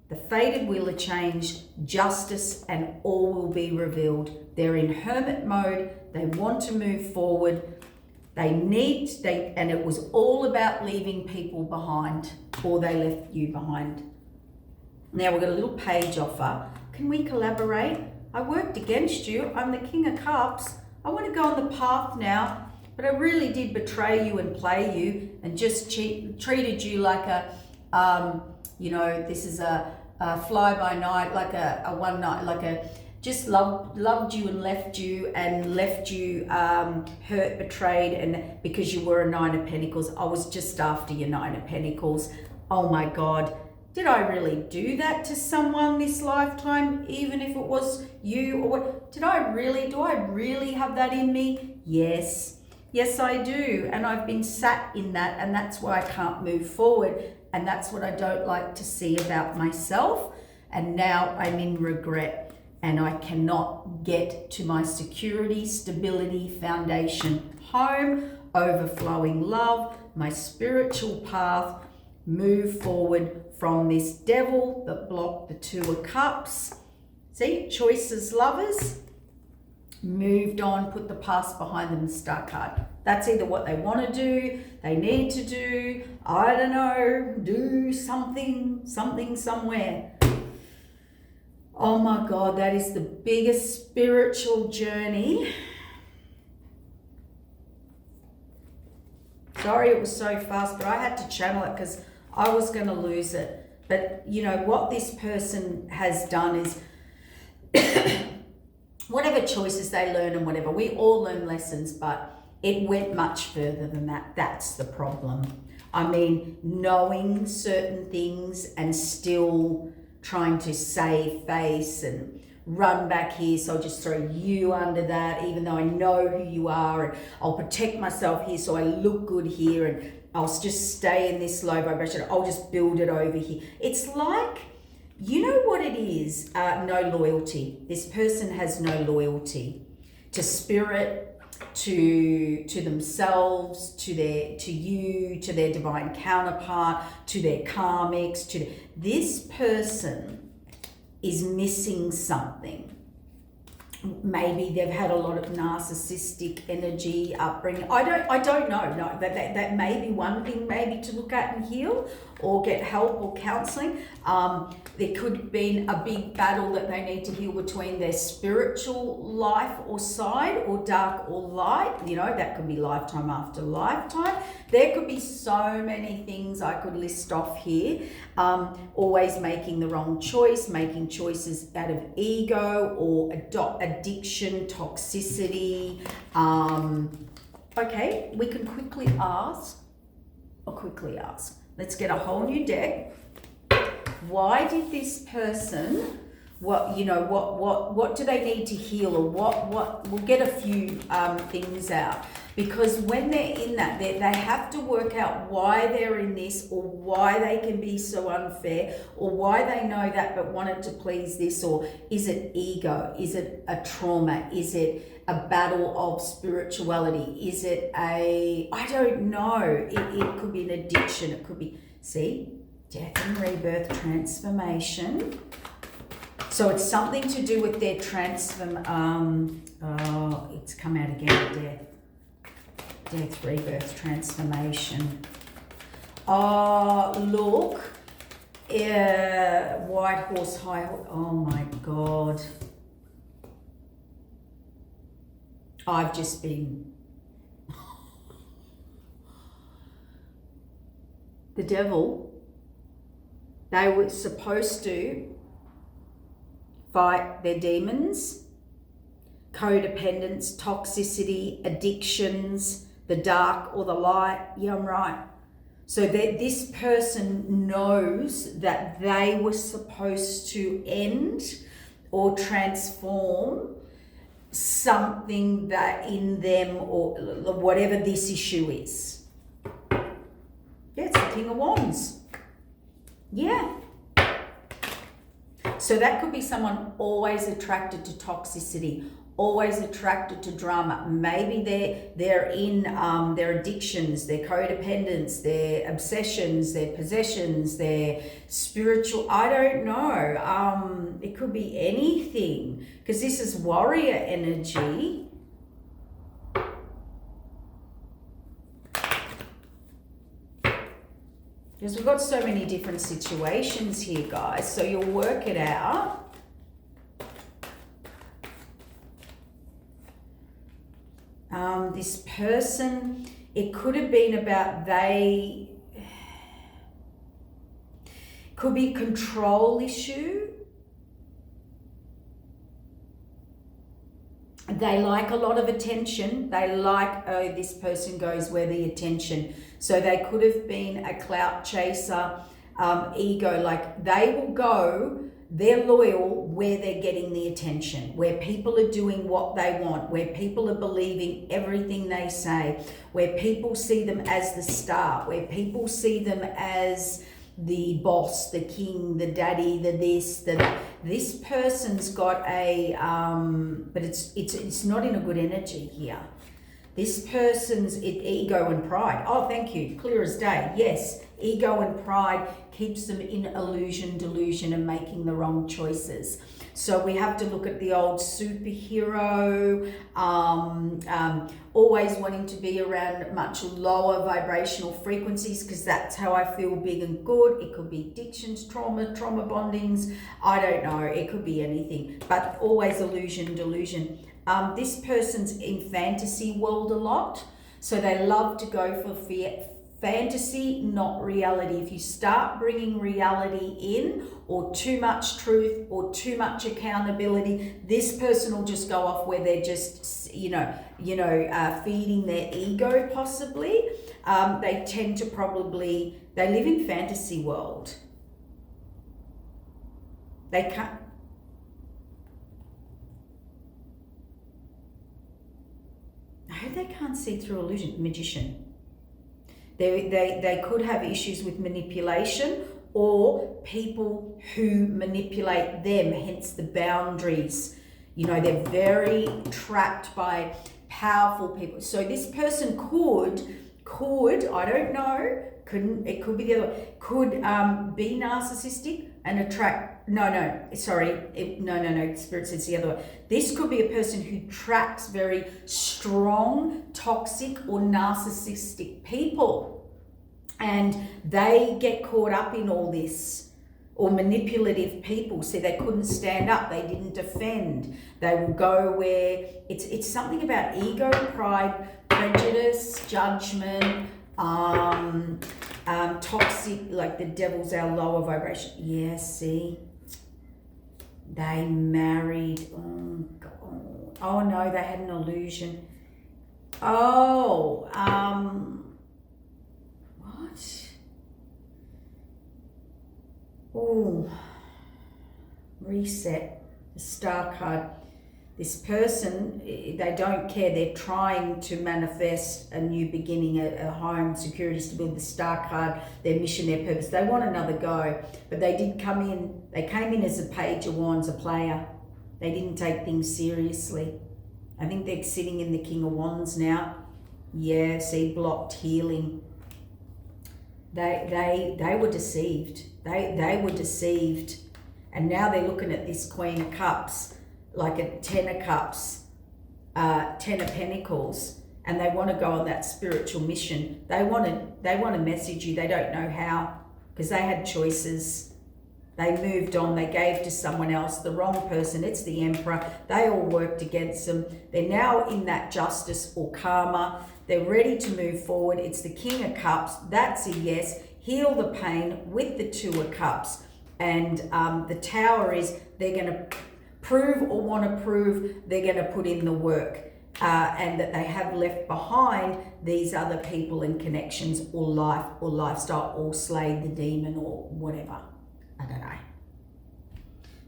The fated wheel of change, justice, and all will be revealed. They're in hermit mode. They want to move forward. And it was all about leaving people behind, or they left you behind. Now we've got a little page offer. Can we collaborate? I worked against you. I'm the King of Cups. I want to go on the path now, but I really did betray you and play you and just treated you like this is a fly by night, like a one night, just loved you and left you hurt, betrayed, and because you were a 9 of Pentacles. I was just after your 9 of Pentacles. Oh my God. Did I really do that to someone this lifetime, even if it was you? Or what? Do I really have that in me? Yes. Yes, I do. And I've been sat in that, and that's why I can't move forward. And that's what I don't like to see about myself. And now I'm in regret, and I cannot get to my security, stability, foundation, home, overflowing love, my spiritual path, move forward from this devil that blocked the 2 of Cups. See, choices, lovers, moved on, put the past behind them, star card. That's either what they want to do, they need to do, I don't know, do something, somewhere. Oh my God, that is the biggest spiritual journey. Sorry it was so fast, but I had to channel it because I was going to lose it. But you know what this person has done is whatever choices they learn and whatever, we all learn lessons, but it went much further than that. That's the problem. I mean, knowing certain things and still trying to save face and run back here, so I'll just throw you under that, even though I know who you are, and I'll protect myself here so I look good here, and I'll just stay in this low vibration. I'll just build it over here. It's like, you know what it is? No loyalty. This person has no loyalty to spirit, to themselves, to you, to their divine counterpart, to their karmics. This person is missing something. Maybe they've had a lot of narcissistic energy upbringing. I don't know. No, that may be one thing maybe to look at and heal, or get help or counseling. There could have been a big battle that they need to heal between their spiritual life or side, or dark or light. You know, that could be lifetime after lifetime. There could be so many things I could list off here. Always making the wrong choice, making choices out of ego or addiction, toxicity. Okay, we can quickly ask. Let's get a whole new deck. Why did this person, what do they need to heal, or what we'll get a few things out, because when they're in that, they have to work out why they're in this, or why they can be so unfair, or why they know that but wanted to please this, or is it ego, is it a trauma, is it a battle of spirituality, is it I don't know, it could be an addiction, it could be, see, death and rebirth, transformation. So it's something to do with their it's come out again, death, rebirth, transformation. Oh, look, white horse, high horse, oh my God. I've just been, the devil, they were supposed to fight their demons, codependence, toxicity, addictions, the dark or the light. Yeah, I'm right. So that this person knows that they were supposed to end or transform something that in them, or whatever this issue is. Yeah, it's the King of Wands. Yeah. So that could be someone always attracted to toxicity, always attracted to drama. Maybe they're in their addictions, their codependence, their obsessions, their possessions, their spiritual, I don't know. It could be anything, because this is warrior energy. Because we've got so many different situations here, guys. So you'll work it out. This person, it could have been about could be a control issue. They like a lot of attention. They like, oh, this person goes where the attention. So they could have been a clout chaser, ego, like they will go, they're loyal where they're getting the attention, where people are doing what they want, where people are believing everything they say, where people see them as the star, where people see them as the boss, the king, the daddy, the this, the that. This person's got a, but it's not in a good energy here. This person's ego and pride. Oh, thank you. Clear as day. Yes. Ego and pride keeps them in illusion, delusion, and making the wrong choices. So we have to look at the old superhero, always wanting to be around much lower vibrational frequencies, because that's how I feel big and good. It could be addictions, trauma bondings. I don't know. It could be anything, but always illusion, delusion. This person's in fantasy world a lot, so they love to go for fantasy, not reality. If you start bringing reality in, or too much truth, or too much accountability, this person will just go off where they're just, feeding their ego possibly. They tend to they live in fantasy world. They can't. I hope they can't see through illusion. Magician. They could have issues with manipulation, or people who manipulate them, hence the boundaries. They're very trapped by powerful people. So this person could, I don't know, it could be the other, could be narcissistic and attract, Spirit says the other way. This could be a person who attracts very strong, toxic, or narcissistic people, and they get caught up in all this. Or manipulative people, see, they couldn't stand up, they didn't defend. They will go where it's something about ego, pride, prejudice, judgment, toxic, like the devil's our lower vibration. Yeah, see, they married. Oh God. Oh no, they had an illusion. Oh, what? Oh, reset, the star card. This person, they don't care. They're trying to manifest a new beginning, a home, security, stability, the star card, their mission, their purpose. They want another go, but they came in as a page of wands, a player. They didn't take things seriously. I think they're sitting in the King of Wands now. Yeah, see, blocked healing. They were deceived. They were deceived, and now they're looking at this Queen of Cups, like a 10 of Cups, 10 of Pentacles, and they want to go on that spiritual mission. They want to message you. They don't know how, because they had choices. They moved on. They gave to someone else, the wrong person. It's the Emperor. They all worked against them. They're now in that justice or karma. They're ready to move forward. It's the King of Cups. That's a yes. Heal the pain with the Two of Cups. And the Tower is they're going to prove or want to prove, they're going to put in the work. and that they have left behind these other people and connections or life or lifestyle or slayed the demon or whatever. I don't know.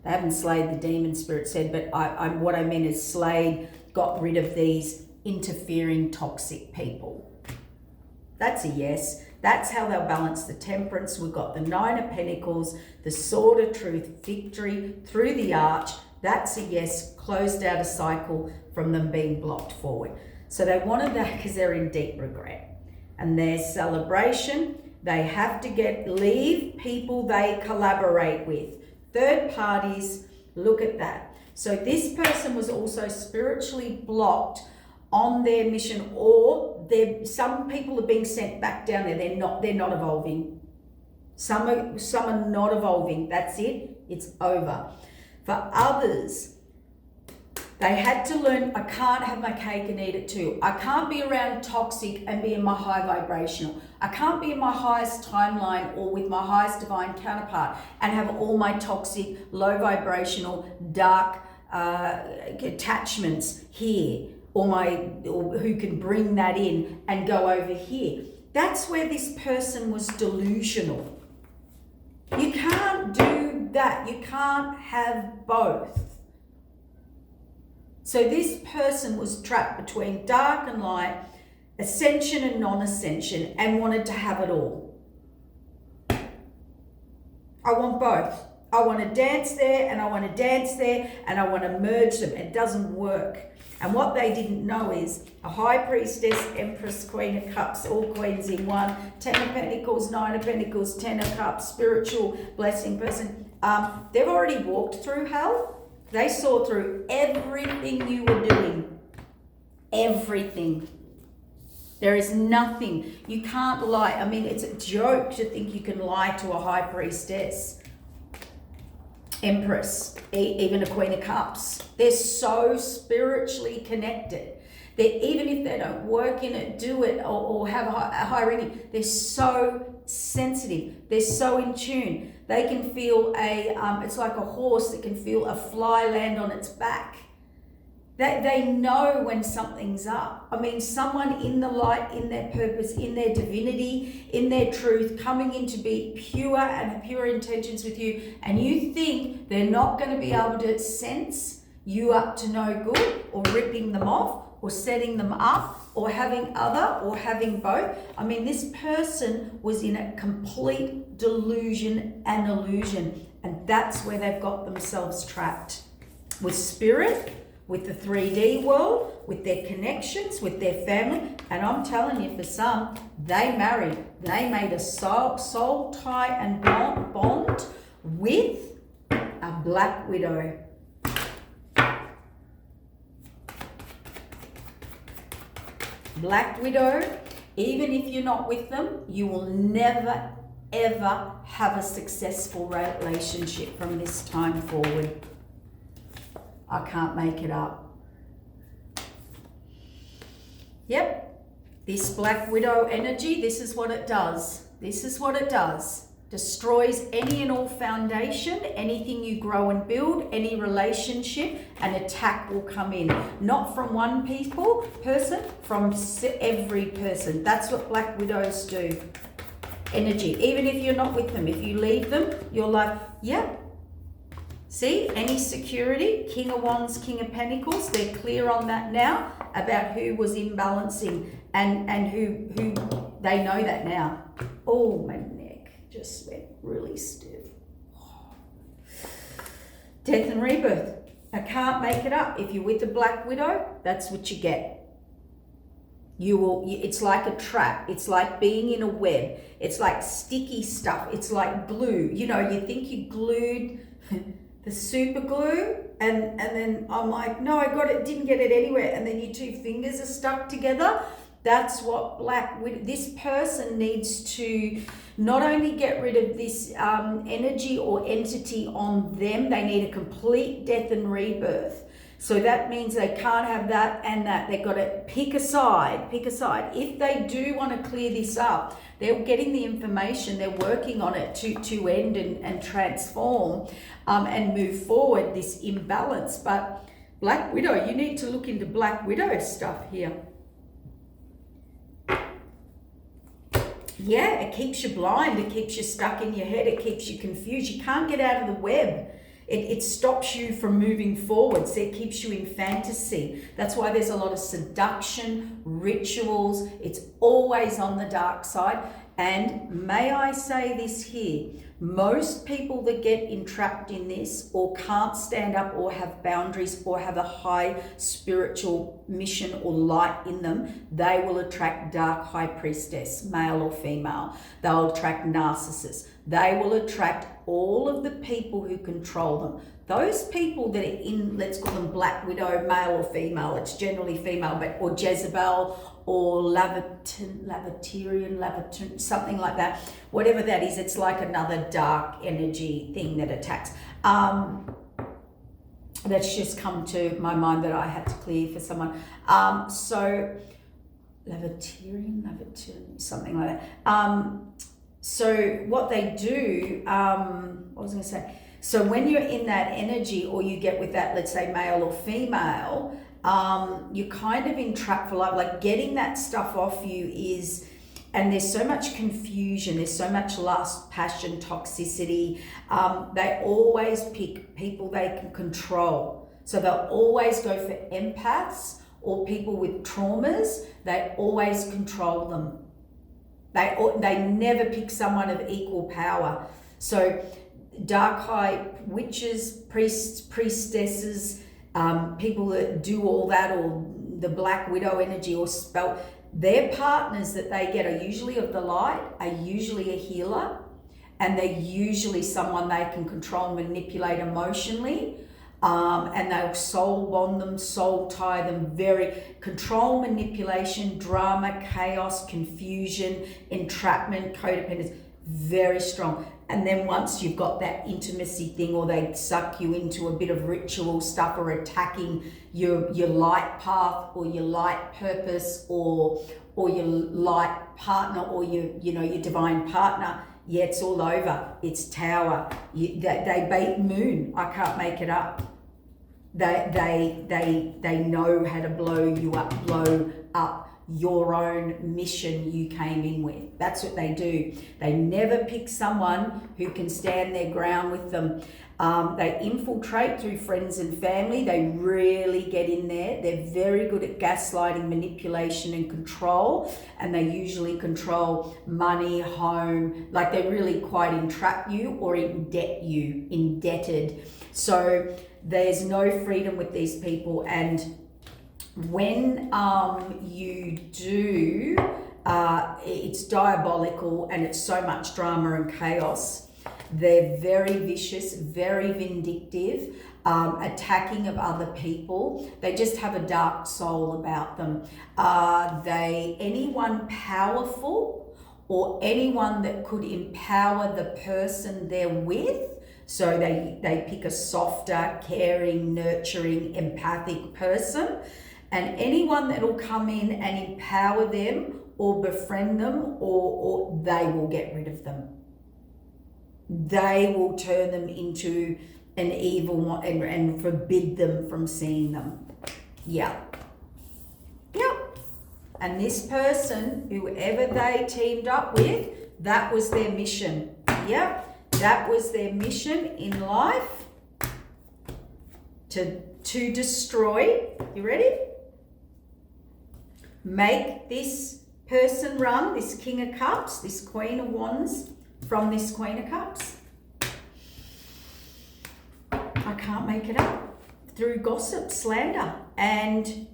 They haven't slayed the demon, Spirit said, but what I meant is slayed, got rid of these interfering toxic people. That's a yes. That's how they'll balance the temperance. We've got the 9 of Pentacles, the sword of truth, victory through the arch. That's a yes, closed out a cycle from them being blocked forward. So they wanted that because they're in deep regret. And their celebration, they have to leave people they collaborate with. Third parties, look at that. So this person was also spiritually blocked on their mission, or some people are being sent back down there. They're not evolving. Some are not evolving. That's it. It's over. For others, they had to learn, I can't have my cake and eat it too. I can't be around toxic and be in my high vibrational. I can't be in my highest timeline or with my highest divine counterpart and have all my toxic, low vibrational, dark attachments here, or who can bring that in and go over here. That's where this person was delusional. You can't do that. You can't have both. So this person was trapped between dark and light, ascension and non-ascension, and wanted to have it all. I want both. I want to dance there and I want to dance there and I want to merge them. It doesn't work. And what they didn't know is a high priestess, empress, queen of cups, all queens in one, 10 of pentacles, 9 of pentacles, 10 of cups, spiritual blessing person. They've already walked through hell. They saw through everything you were doing. Everything. There is nothing. You can't lie. I mean, it's a joke to think you can lie to a high priestess, empress, even a queen of cups. They're so spiritually connected. Even if they don't work in it, do it, or have a high ranking, they're so sensitive. They're so in tune. They can feel it's like a horse that can feel a fly land on its back. They know when something's up. I mean, someone in the light, in their purpose, in their divinity, in their truth, coming in to be pure and have pure intentions with you, and you think they're not going to be able to sense you up to no good, or ripping them off, or setting them up, or having or having both. I mean, this person was in a complete delusion and illusion, and that's where they've got themselves trapped. With spirit, with the 3D world, with their connections, with their family. And I'm telling you, for some, they married. They made a soul tie and bond with a black widow. Black widow, even if you're not with them, you will never, ever have a successful relationship from this time forward. I can't make it up. Yep, this black widow energy, this is what it does. This is what it does. Destroys any and all foundation, anything you grow and build, any relationship, an attack will come in. Not from one person, from every person. That's what black widows do. Energy, even if you're not with them, if you leave them, you're like, yep. See, any security, King of Wands, King of Pentacles, they're clear on that now about who was imbalancing and who they know that now. Oh, my neck just went really stiff. Death and rebirth. I can't make it up. If you're with the black widow, that's what you get. It's like a trap. It's like being in a web. It's like sticky stuff. It's like glue. You know, you think you glued the super glue, and then I'm like, no, I got it, didn't get it anywhere, and then your 2 fingers are stuck together. That's what this person needs to not only get rid of this energy or entity on them, they need a complete death and rebirth. So that means they can't have that and that. They've got to pick a side. If they do want to clear this up, they're getting the information, they're working on it to end and transform and move forward this imbalance. But Black Widow, you need to look into Black Widow stuff here. Yeah, it keeps you blind, it keeps you stuck in your head, it keeps you confused. You can't get out of the web. It stops you from moving forward, so it keeps you in fantasy. That's why there's a lot of seduction, rituals. It's always on the dark side. And may I say this here, most people that get entrapped in this or can't stand up or have boundaries or have a high spiritual mission or light in them, they will attract dark high priestess, male or female. They'll attract narcissists. They will attract all of the people who control them. Those people that are in, let's call them Black Widow, male or female, it's generally female, but or Jezebel or Lavatirian, something like that. Whatever that is, it's like another dark energy thing that attacks. That's just come to my mind that I had to clear for someone. So Lavatirian, something like that. So what they do, what was I going to say? So when you're in that energy or you get with that, let's say male or female, you're kind of entrapped for life. Like getting that stuff off you is, and there's so much confusion, there's so much lust, passion, toxicity. They always pick people they can control. So they'll always go for empaths or people with traumas. They always control them. They never pick someone of equal power. So dark high witches, priests, priestesses, people that do all that, or the Black Widow energy or spell, their partners that they get are usually of the light, are usually a healer, and they're usually someone they can control and manipulate emotionally. And they'll soul bond them, soul tie them, very control, manipulation, drama, chaos, confusion, entrapment, codependence, very strong. And then once you've got that intimacy thing, or they suck you into a bit of ritual stuff, or attacking your light path or your light purpose or your light partner or your divine partner, yeah, it's all over. It's tower. They bait moon. I can't make it up. They know how to blow you up, blow up your own mission you came in with. That's what they do. They never pick someone who can stand their ground with them. They infiltrate through friends and family. They really get in there. They're very good at gaslighting, manipulation and control, and they usually control money, home, like they really quite entrap you or indebted. So there's no freedom with these people. And when you do, it's diabolical and it's so much drama and chaos. They're very vicious, very vindictive, attacking of other people. They just have a dark soul about them. Anyone powerful or anyone that could empower the person they're with. So they pick a softer, caring, nurturing, empathic person. And anyone that will come in and empower them or befriend them, or they will get rid of them. They will turn them into an evil one and forbid them from seeing them. Yeah. Yep. And this person, whoever they teamed up with, that was their mission. Yep. That was their mission in life, to destroy. You ready? Make this person run, this King of Cups, this Queen of Wands from this Queen of Cups. I can't make it up. Through gossip, slander, and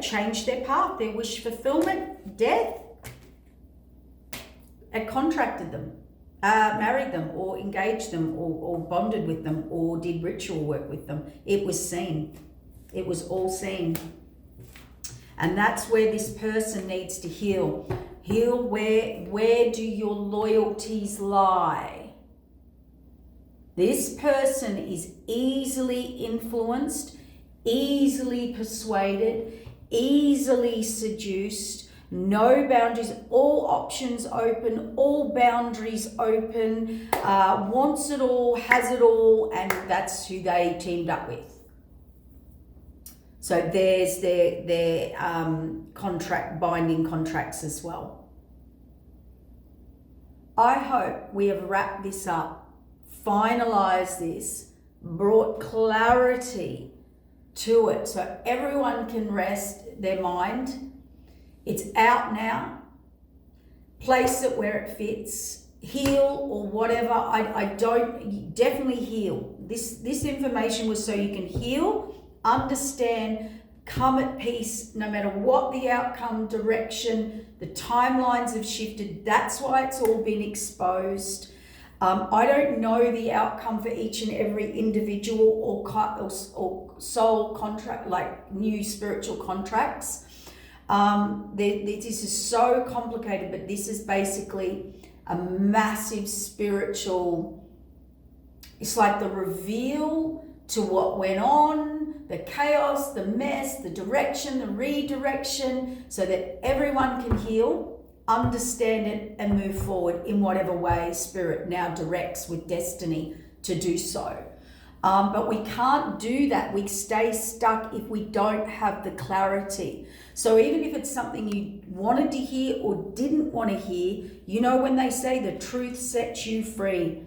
change their path, their wish fulfillment, death. It contracted them. Married them or engaged them or bonded with them or did ritual work with them. It was seen. It was all seen. And that's where this person needs to heal. Heal where do your loyalties lie? This person is easily influenced, easily persuaded, easily seduced. No boundaries, all options open, all boundaries open, wants it all, has it all, and that's who they teamed up with. So there's their binding contracts as well. I hope we have wrapped this up, finalized this, brought clarity to it so everyone can rest their mind. It's out now. Place it where it fits. Heal or whatever. I don't, definitely heal. This information was so you can heal, understand, come at peace no matter what the outcome, direction, the timelines have shifted. That's why it's all been exposed. I don't know the outcome for each and every individual or soul contract, like new spiritual contracts. This is so complicated, but this is basically a massive spiritual, it's like the reveal to what went on, the chaos, the mess, the direction, the redirection, so that everyone can heal, understand it, and move forward in whatever way Spirit now directs with destiny to do so. But we can't do that. We stay stuck if we don't have the clarity. So even if it's something you wanted to hear or didn't want to hear, you know when they say the truth sets you free,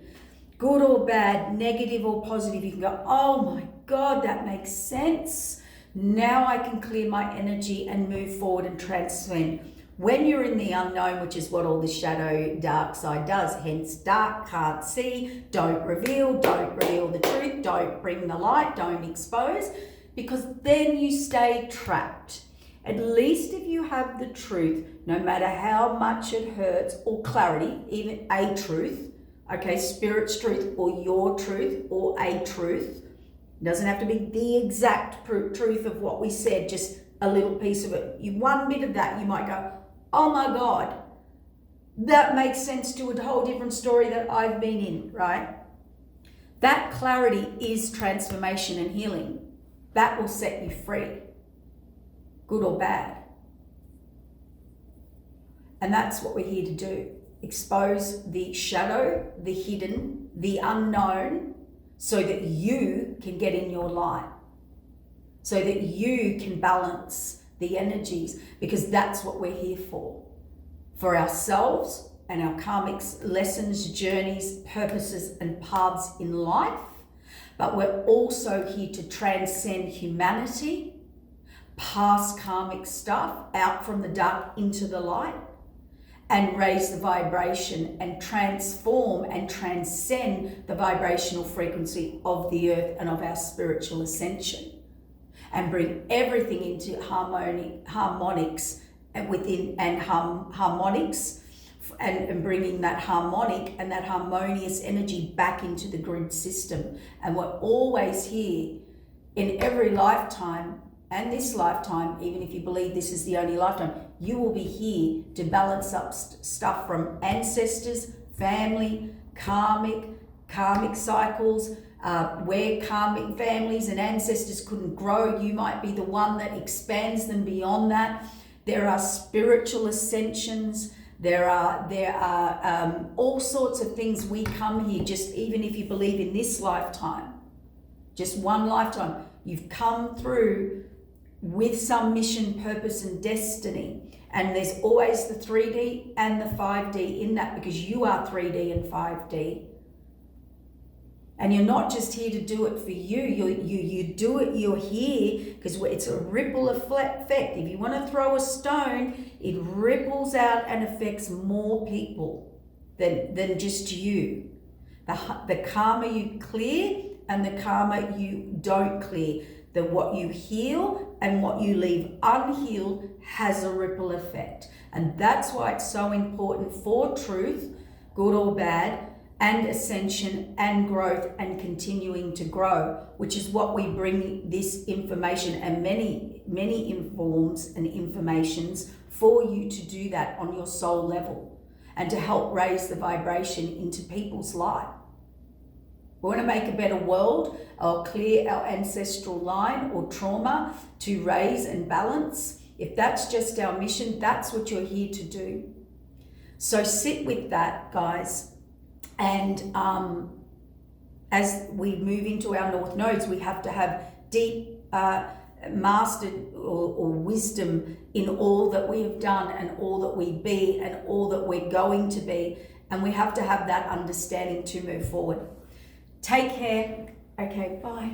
good or bad, negative or positive, you can go, oh my God, that makes sense. Now I can clear my energy and move forward and transcend. When you're in the unknown, which is what all the shadow dark side does, hence dark, can't see, don't reveal the truth, don't bring the light, don't expose, because then you stay trapped. At least if you have the truth, no matter how much it hurts, or clarity, even a truth, okay, Spirit's truth or your truth or a truth, it doesn't have to be the exact truth of what we said, just a little piece of it. One bit of that, you might go, oh my God, that makes sense to a whole different story that I've been in, right? That clarity is transformation and healing. That will set you free, good or bad. And that's what we're here to do. Expose the shadow, the hidden, the unknown, so that you can get in your light, so that you can balance the energies, because that's what we're here for ourselves and our karmic lessons, journeys, purposes, and paths in life. But we're also here to transcend humanity, past karmic stuff, out from the dark into the light, and raise the vibration and transform and transcend the vibrational frequency of the earth and of our spiritual ascension, and bring everything into harmonics and within harmonics, and bringing that harmonic and that harmonious energy back into the grid system. And we're always here in every lifetime, and this lifetime, even if you believe this is the only lifetime, you will be here to balance up stuff from ancestors, family, karmic cycles, where karmic families and ancestors couldn't grow. You might be the one that expands them beyond that. There are spiritual ascensions. There are all sorts of things. We come here, just even if you believe in this lifetime, just one lifetime, you've come through with some mission, purpose, and destiny. And there's always the 3D and the 5D in that, because you are 3D and 5D. And you're not just here to do it for you. You do it, you're here because it's a ripple effect. If you want to throw a stone, it ripples out and affects more people than just you. The karma you clear and the karma you don't clear. What you heal and what you leave unhealed has a ripple effect. And that's why it's so important for truth, good or bad, and ascension and growth and continuing to grow, which is what we bring this information and many informs and informations for you to do that on your soul level and to help raise the vibration into people's life. We want to make a better world, or clear our ancestral line or trauma to raise and balance. If that's just our mission, that's what you're here to do. So sit with that, guys. And as we move into our north nodes, we have to have deep mastered or wisdom in all that we have done and all that we be and all that we're going to be. And we have to have that understanding to move forward. Take care. Okay, bye.